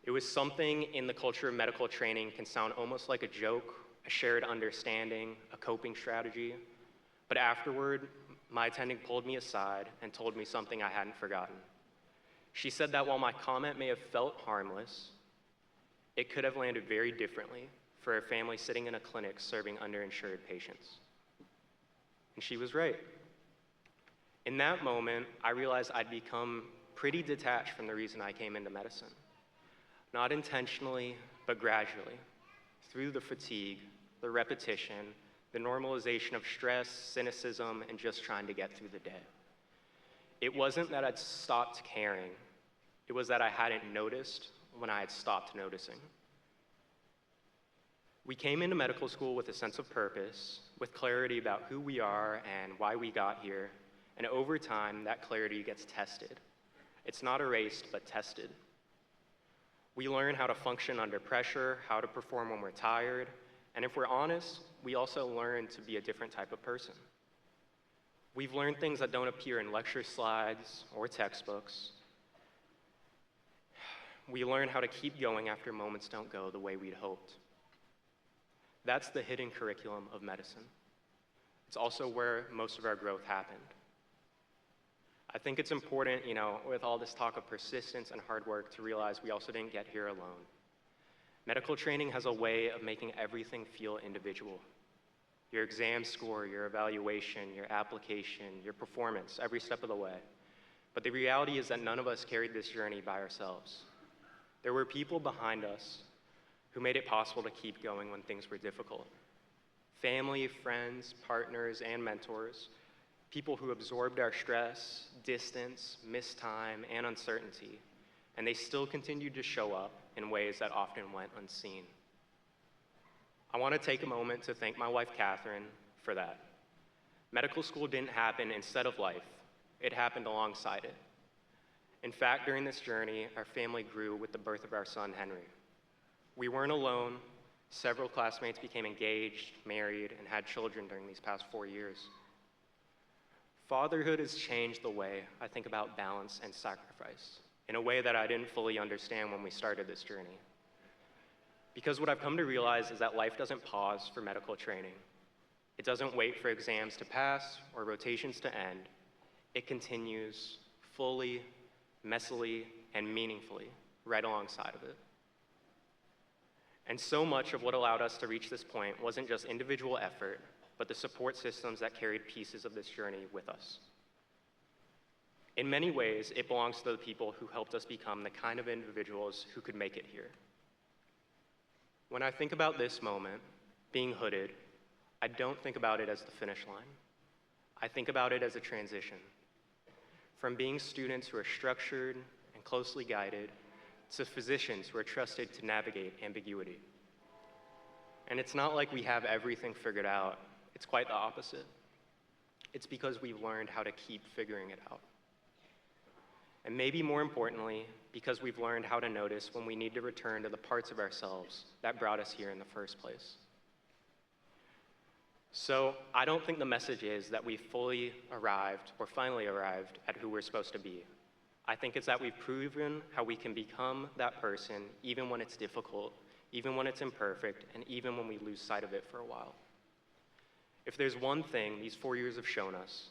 It was something in the culture of medical training can sound almost like a joke, a shared understanding, a coping strategy. But afterward, my attending pulled me aside and told me something I hadn't forgotten. She said that while my comment may have felt harmless, it could have landed very differently for a family sitting in a clinic serving underinsured patients. And she was right. In that moment, I realized I'd become pretty detached from the reason I came into medicine. Not intentionally, but gradually, through the fatigue, the repetition, the normalization of stress, cynicism, and just trying to get through the day. It wasn't that I'd stopped caring. It was that I hadn't noticed when I had stopped noticing. We came into medical school with a sense of purpose, with clarity about who we are and why we got here, and over time, that clarity gets tested. It's not erased, but tested. We learn how to function under pressure, how to perform when we're tired, and if we're honest, we also learn to be a different type of person. We've learned things that don't appear in lecture slides or textbooks. We learn how to keep going after moments don't go the way we'd hoped. That's the hidden curriculum of medicine. It's also where most of our growth happened. I think it's important, with all this talk of persistence and hard work, to realize we also didn't get here alone. Medical training has a way of making everything feel individual. Your exam score, your evaluation, your application, your performance, every step of the way. But the reality is that none of us carried this journey by ourselves. There were people behind us who made it possible to keep going when things were difficult. Family, friends, partners, and mentors, people who absorbed our stress, distance, missed time, and uncertainty, and they still continued to show up in ways that often went unseen. I want to take a moment to thank my wife, Catherine, for that. Medical school didn't happen instead of life. It happened alongside it. In fact, during this journey, our family grew with the birth of our son, Henry. We weren't alone. Several classmates became engaged, married, and had children during these past 4 years. Fatherhood has changed the way I think about balance and sacrifice in a way that I didn't fully understand when we started this journey. Because what I've come to realize is that life doesn't pause for medical training. It doesn't wait for exams to pass or rotations to end. It continues fully, messily, and meaningfully right alongside of it. And so much of what allowed us to reach this point wasn't just individual effort, but the support systems that carried pieces of this journey with us. In many ways, it belongs to the people who helped us become the kind of individuals who could make it here. When I think about this moment, being hooded, I don't think about it as the finish line. I think about it as a transition. From being students who are structured and closely guided, to physicians who are trusted to navigate ambiguity. And it's not like we have everything figured out. It's quite the opposite. It's because we've learned how to keep figuring it out. And maybe more importantly, because we've learned how to notice when we need to return to the parts of ourselves that brought us here in the first place. So I don't think the message is that we've fully arrived or finally arrived at who we're supposed to be. I think it's that we've proven how we can become that person even when it's difficult, even when it's imperfect, and even when we lose sight of it for a while. If there's one thing these 4 years have shown us,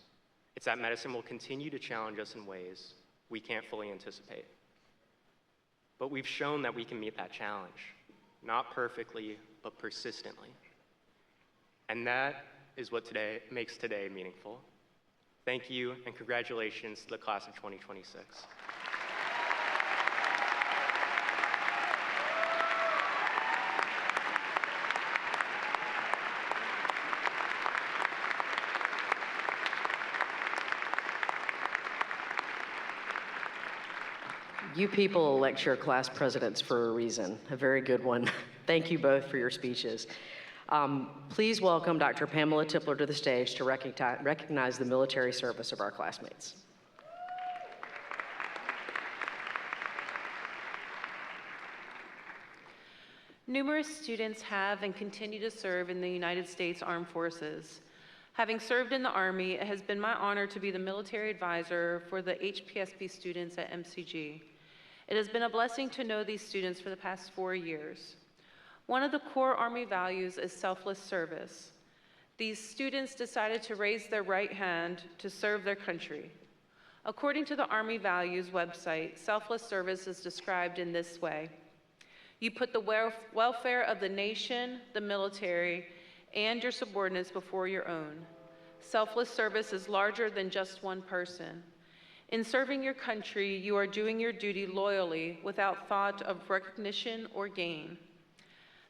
it's that medicine will continue to challenge us in ways we can't fully anticipate. But we've shown that we can meet that challenge, not perfectly, but persistently. And that is what makes today meaningful. Thank you, and congratulations to the class of 2026. You people elect your class presidents for a reason, a very good one. Thank you both for your speeches. Please welcome Dr. Pamela Tipler to the stage to recognize the military service of our classmates. Numerous students have and continue to serve in the United States Armed Forces. Having served in the Army, it has been my honor to be the military advisor for the HPSP students at MCG. It has been a blessing to know these students for the past 4 years. One of the core Army values is selfless service. These students decided to raise their right hand to serve their country. According to the Army Values website, selfless service is described in this way. You put the welfare of the nation, the military, and your subordinates before your own. Selfless service is larger than just one person. In serving your country, you are doing your duty loyally without thought of recognition or gain.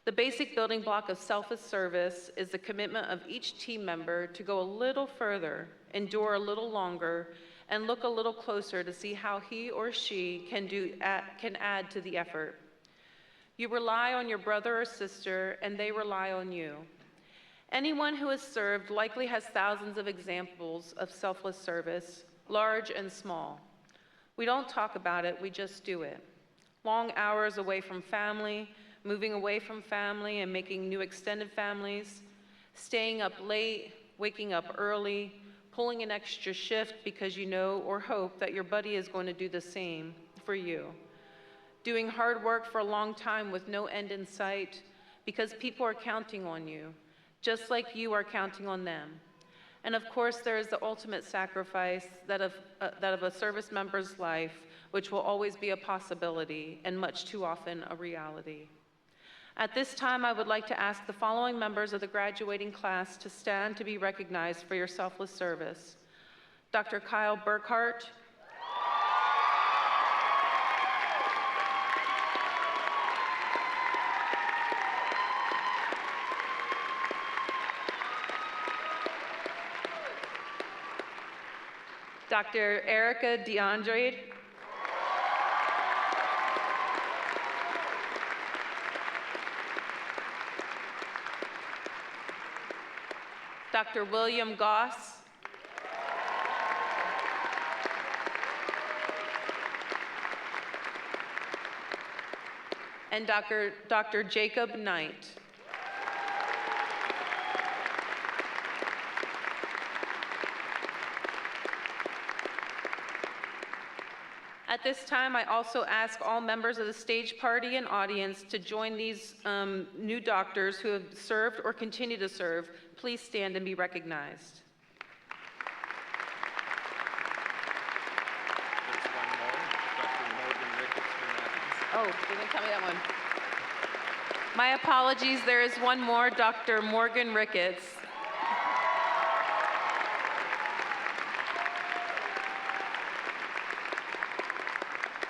The basic building block of selfless service is the commitment of each team member to go a little further, endure a little longer, and look a little closer to see how he or she can add to the effort. You rely on your brother or sister, and they rely on you. Anyone who has served likely has thousands of examples of selfless service, large and small. We don't talk about it, we just do it. Long hours away from family, moving away from family and making new extended families, staying up late, waking up early, pulling an extra shift because you know or hope that your buddy is going to do the same for you. Doing hard work for a long time with no end in sight because people are counting on you, just like you are counting on them. And of course, there is the ultimate sacrifice that of a service member's life, which will always be a possibility and much too often a reality. At this time, I would like to ask the following members of the graduating class to stand to be recognized for your selfless service. Dr. Kyle Burkhart, Dr. Erica DeAndre, Dr. William Goss, and Dr. Jacob Knight. At this time, I also ask all members of the stage party and audience to join these new doctors who have served or continue to serve. Please stand and be recognized. There's one more, Dr. Morgan Ricketts from Athens. Oh, they didn't tell me that one. My apologies, there is one more, Dr. Morgan Ricketts.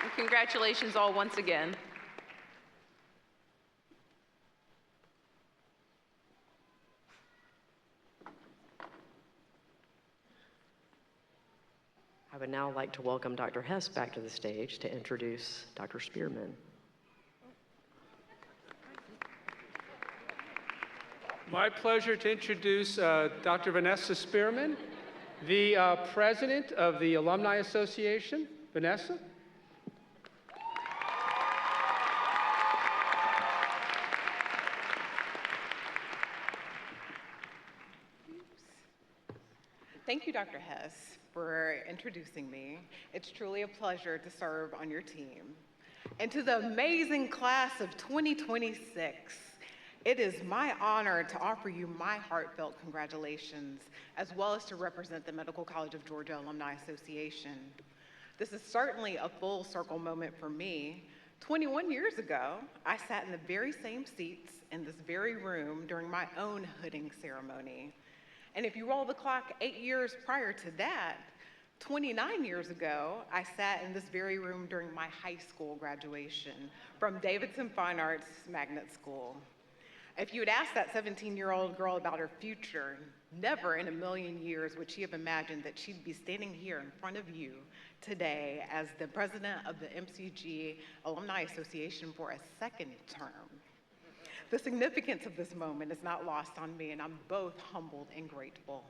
And congratulations all once again. I would now like to welcome Dr. Hess back to the stage to introduce Dr. Spearman. My pleasure to introduce Dr. Vanessa Spearman, the president of the Alumni Association. Vanessa? Thank you, Dr. Hess, for introducing me. It's truly a pleasure to serve on your team. And to the amazing class of 2026, it is my honor to offer you my heartfelt congratulations, as well as to represent the Medical College of Georgia Alumni Association. This is certainly a full circle moment for me. 21 years ago, I sat in the very same seats in this very room during my own hooding ceremony. And if you roll the clock 8 years prior to that, 29 years ago, I sat in this very room during my high school graduation from Davidson Fine Arts Magnet School. If you had asked that 17-year-old girl about her future, never in a million years would she have imagined that she'd be standing here in front of you today as the president of the MCG Alumni Association for a second term. The significance of this moment is not lost on me, and I'm both humbled and grateful.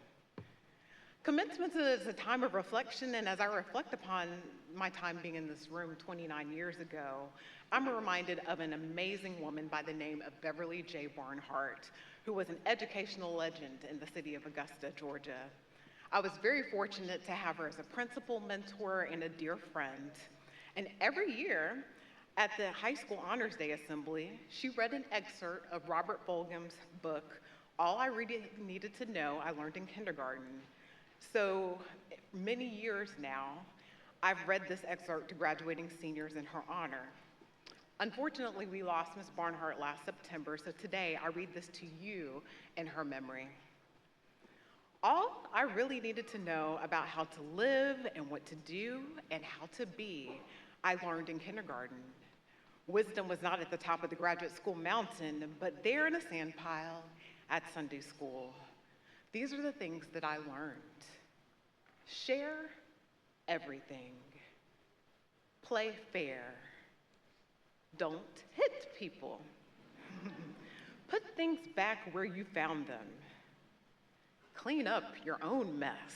Commencement is a time of reflection, and as I reflect upon my time being in this room 29 years ago, I'm reminded of an amazing woman by the name of Beverly J. Barnhart, who was an educational legend in the city of Augusta, Georgia. I was very fortunate to have her as a principal, mentor, and a dear friend. And every year, at the high school honors day assembly, she read an excerpt of Robert Fulgham's book, All I Really Needed to Know I Learned in Kindergarten. So many years now, I've read this excerpt to graduating seniors in her honor. Unfortunately, we lost Ms. Barnhart last September, so today I read this to you in her memory. All I really needed to know about how to live and what to do and how to be, I learned in kindergarten. Wisdom was not at the top of the graduate school mountain, but there in a sand pile at Sunday school. These are the things that I learned. Share everything. Play fair. Don't hit people. Put things back where you found them. Clean up your own mess.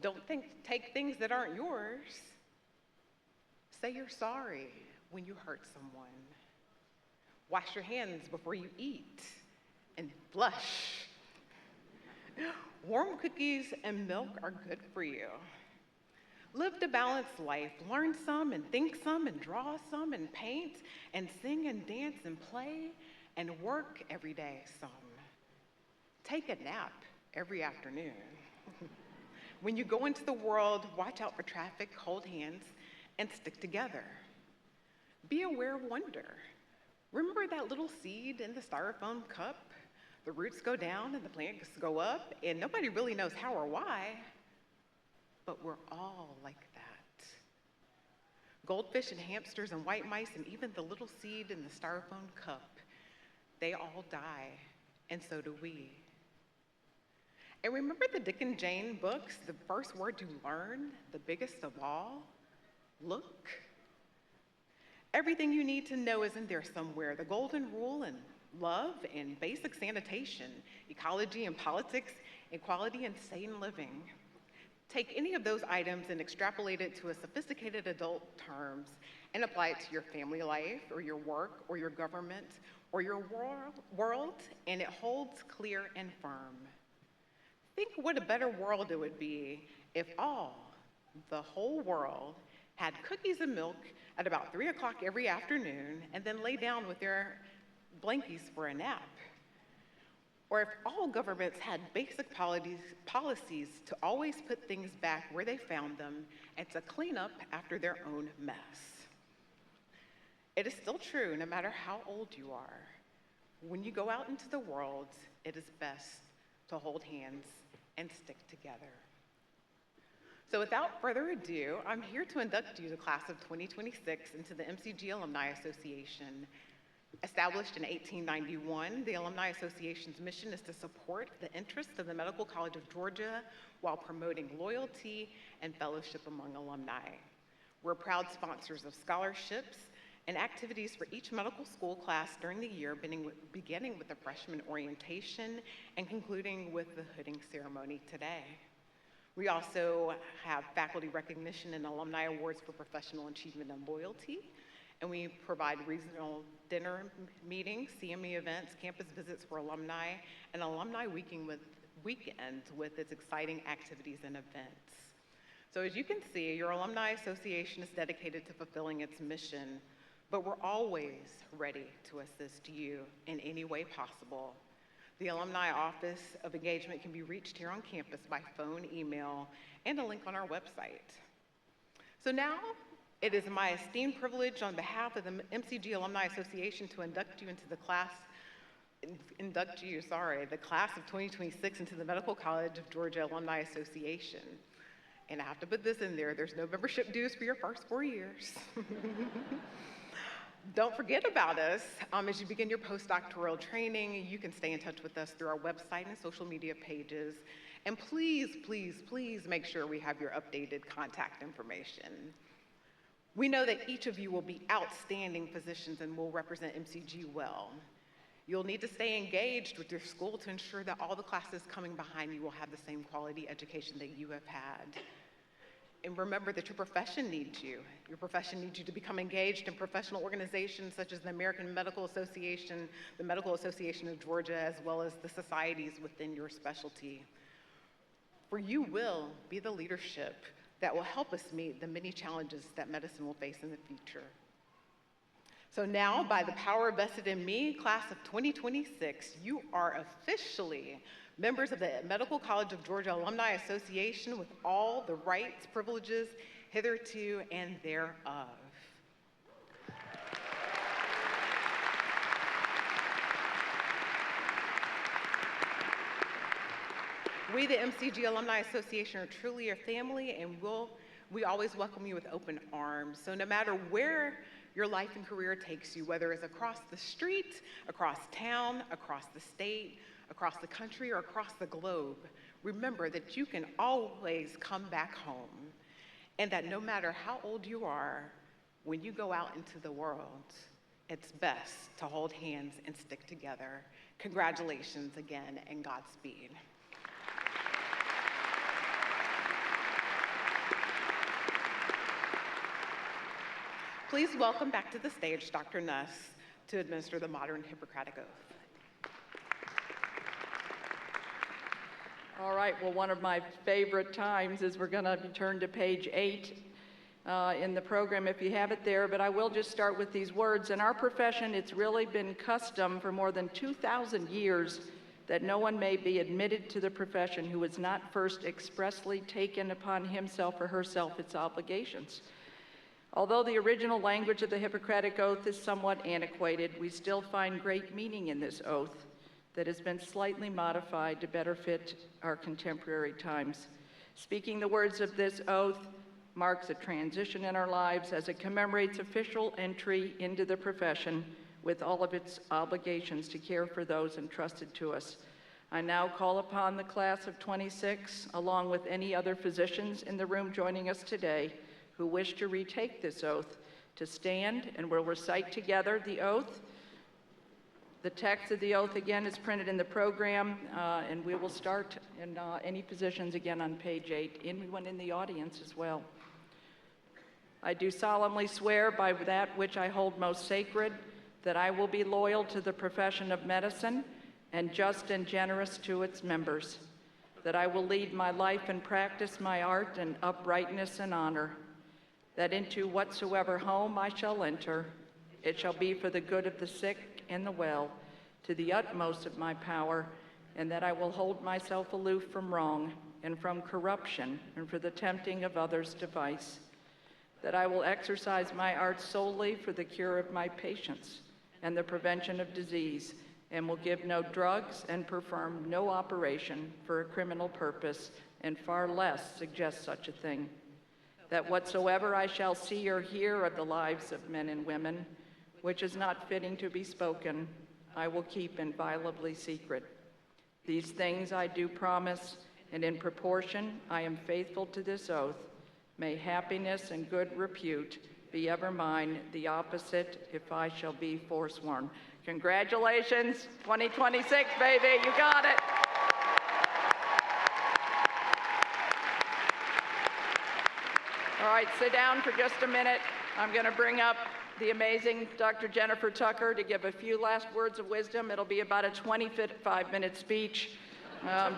Don't take things that aren't yours. Say you're sorry when you hurt someone. Wash your hands before you eat and blush. Warm cookies and milk are good for you. Live a balanced life. Learn some and think some and draw some and paint and sing and dance and play and work every day some. Take a nap every afternoon. When you go into the world, watch out for traffic, hold hands, and stick together. Be aware of wonder. Remember that little seed in the styrofoam cup? The roots go down and the plants go up, and nobody really knows how or why, but we're all like that. Goldfish and hamsters and white mice and even the little seed in the styrofoam cup, they all die, and so do we. And remember the Dick and Jane books, the first word you learn, the biggest of all? Look. Everything you need to know is in there somewhere. The golden rule and love and basic sanitation, ecology and politics, equality and sane living. Take any of those items and extrapolate it to a sophisticated adult terms and apply it to your family life or your work or your government or your world, and it holds clear and firm. Think what a better world it would be if the whole world, had cookies and milk at about 3 o'clock every afternoon and then lay down with their blankies for a nap. Or if all governments had basic policies to always put things back where they found them and to clean up after their own mess. It is still true, no matter how old you are. When you go out into the world, it is best to hold hands and stick together. So without further ado, I'm here to induct you, the class of 2026, into the MCG Alumni Association. Established in 1891, the Alumni Association's mission is to support the interests of the Medical College of Georgia while promoting loyalty and fellowship among alumni. We're proud sponsors of scholarships and activities for each medical school class during the year, beginning with the freshman orientation and concluding with the hooding ceremony today. We also have faculty recognition and alumni awards for professional achievement and loyalty, and we provide regional dinner meetings, CME events, campus visits for alumni, and alumni weekends with its exciting activities and events. So as you can see, your Alumni Association is dedicated to fulfilling its mission, but we're always ready to assist you in any way possible. The Alumni Office of Engagement can be reached here on campus by phone, email, and a link on our website. So now, it is my esteemed privilege on behalf of the MCG Alumni Association to induct you into the class of 2026 into the Medical College of Georgia Alumni Association. And I have to put this in there, there's no membership dues for your first 4 years. Don't forget about us. As you begin your postdoctoral training, you can stay in touch with us through our website and social media pages. And please, please, please make sure we have your updated contact information. We know that each of you will be outstanding physicians and will represent MCG well. You'll need to stay engaged with your school to ensure that all the classes coming behind you will have the same quality education that you have had. And remember that your profession needs you. Your profession needs you to become engaged in professional organizations such as the American Medical Association, the Medical Association of Georgia, as well as the societies within your specialty. For you will be the leadership that will help us meet the many challenges that medicine will face in the future. So now, by the power vested in me, class of 2026, you are officially members of the Medical College of Georgia Alumni Association with all the rights, privileges, hitherto and thereof. We, the MCG Alumni Association, are truly a family, and we always welcome you with open arms. So no matter where your life and career takes you, whether it's across the street, across town, across the state, across the country, or across the globe, remember that you can always come back home, and that no matter how old you are, when you go out into the world, it's best to hold hands and stick together. Congratulations again, and Godspeed. Please welcome back to the stage Dr. Nuss to administer the modern Hippocratic Oath. All right, well, one of my favorite times is we're going to turn to page 8 in the program if you have it there, but I will just start with these words. In our profession, it's really been custom for more than 2,000 years that no one may be admitted to the profession who has not first expressly taken upon himself or herself its obligations. Although the original language of the Hippocratic Oath is somewhat antiquated, we still find great meaning in this oath that has been slightly modified to better fit our contemporary times. Speaking the words of this oath marks a transition in our lives as it commemorates official entry into the profession with all of its obligations to care for those entrusted to us. I now call upon the class of 26, along with any other physicians in the room joining us today who wish to retake this oath, to stand, and we'll recite together the oath. The text of the oath again is printed in the program, and we will start in any positions again on page 8. Anyone in the audience as well. I do solemnly swear by that which I hold most sacred that I will be loyal to the profession of medicine and just and generous to its members, that I will lead my life and practice my art in uprightness and honor, that into whatsoever home I shall enter, it shall be for the good of the sick and the well, to the utmost of my power, and that I will hold myself aloof from wrong and from corruption and for the tempting of others to vice, that I will exercise my art solely for the cure of my patients and the prevention of disease, and will give no drugs and perform no operation for a criminal purpose, and far less suggest such a thing, that whatsoever I shall see or hear of the lives of men and women, which is not fitting to be spoken, I will keep inviolably secret. These things I do promise, and in proportion I am faithful to this oath. May happiness and good repute be ever mine, the opposite if I shall be forsworn. Congratulations, 2026, baby, you got it. All right, sit down for just a minute. I'm going to bring up the amazing Dr. Jennifer Tucker to give a few last words of wisdom. It'll be about a 25-minute speech.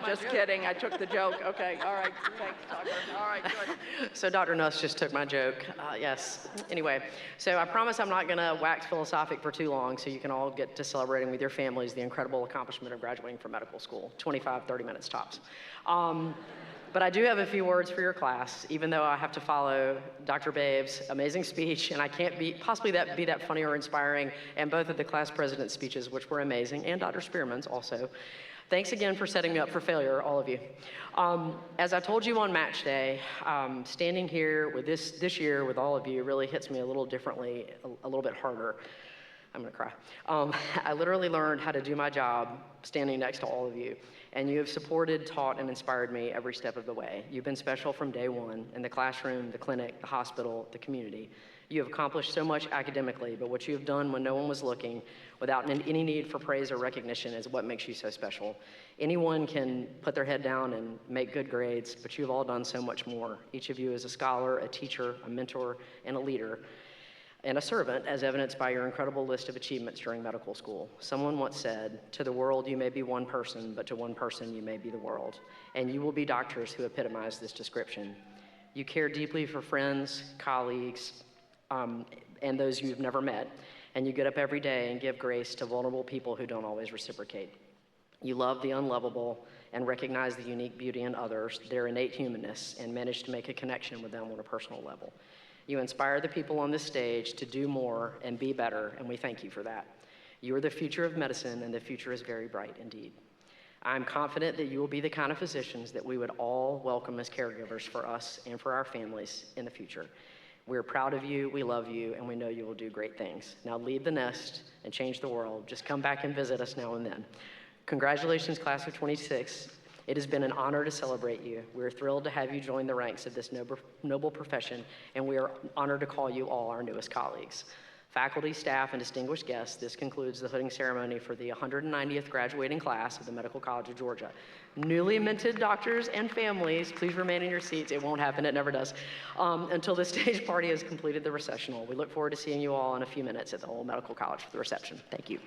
Just kidding, I took the joke. Okay, all right, thanks, Tucker. All right, good. So Dr. Nuss just took my joke. Yes. Anyway, so I promise I'm not going to wax philosophic for too long so you can all get to celebrating with your families the incredible accomplishment of graduating from medical school. 25, 30 minutes tops. But I do have a few words for your class, even though I have to follow Dr. Babe's amazing speech, and I can't possibly be that funny or inspiring, and both of the class president's speeches, which were amazing, and Dr. Spearman's also. Thanks again for setting me up for failure, all of you. As I told you on match day, standing here with this year with all of you really hits me a little differently, a little bit harder. I'm gonna cry. I literally learned how to do my job standing next to all of you, and you have supported, taught, and inspired me every step of the way. You've been special from day one, in the classroom, the clinic, the hospital, the community. You have accomplished so much academically, but what you have done when no one was looking, without any need for praise or recognition, is what makes you so special. Anyone can put their head down and make good grades, but you've all done so much more. Each of you is a scholar, a teacher, a mentor, and a leader, and a servant, as evidenced by your incredible list of achievements during medical school. Someone once said, "To the world you may be one person, but to one person you may be the world." And you will be doctors who epitomize this description. You care deeply for friends, colleagues, and those you've never met, and you get up every day and give grace to vulnerable people who don't always reciprocate. You love the unlovable and recognize the unique beauty in others, their innate humanness, and manage to make a connection with them on a personal level. You inspire the people on this stage to do more and be better, and we thank you for that. You are the future of medicine, and the future is very bright indeed. I'm confident that you will be the kind of physicians that we would all welcome as caregivers for us and for our families in the future. We're proud of you, we love you, and we know you will do great things. Now leave the nest and change the world. Just come back and visit us now and then. Congratulations, class of 26. It has been an honor to celebrate you. We're thrilled to have you join the ranks of this noble profession, and we are honored to call you all our newest colleagues. Faculty, staff, and distinguished guests, this concludes the hooding ceremony for the 190th graduating class of the Medical College of Georgia. Newly minted doctors and families, please remain in your seats. It won't happen, it never does, until the stage party has completed the recessional. We look forward to seeing you all in a few minutes at the Old Medical College for the reception. Thank you.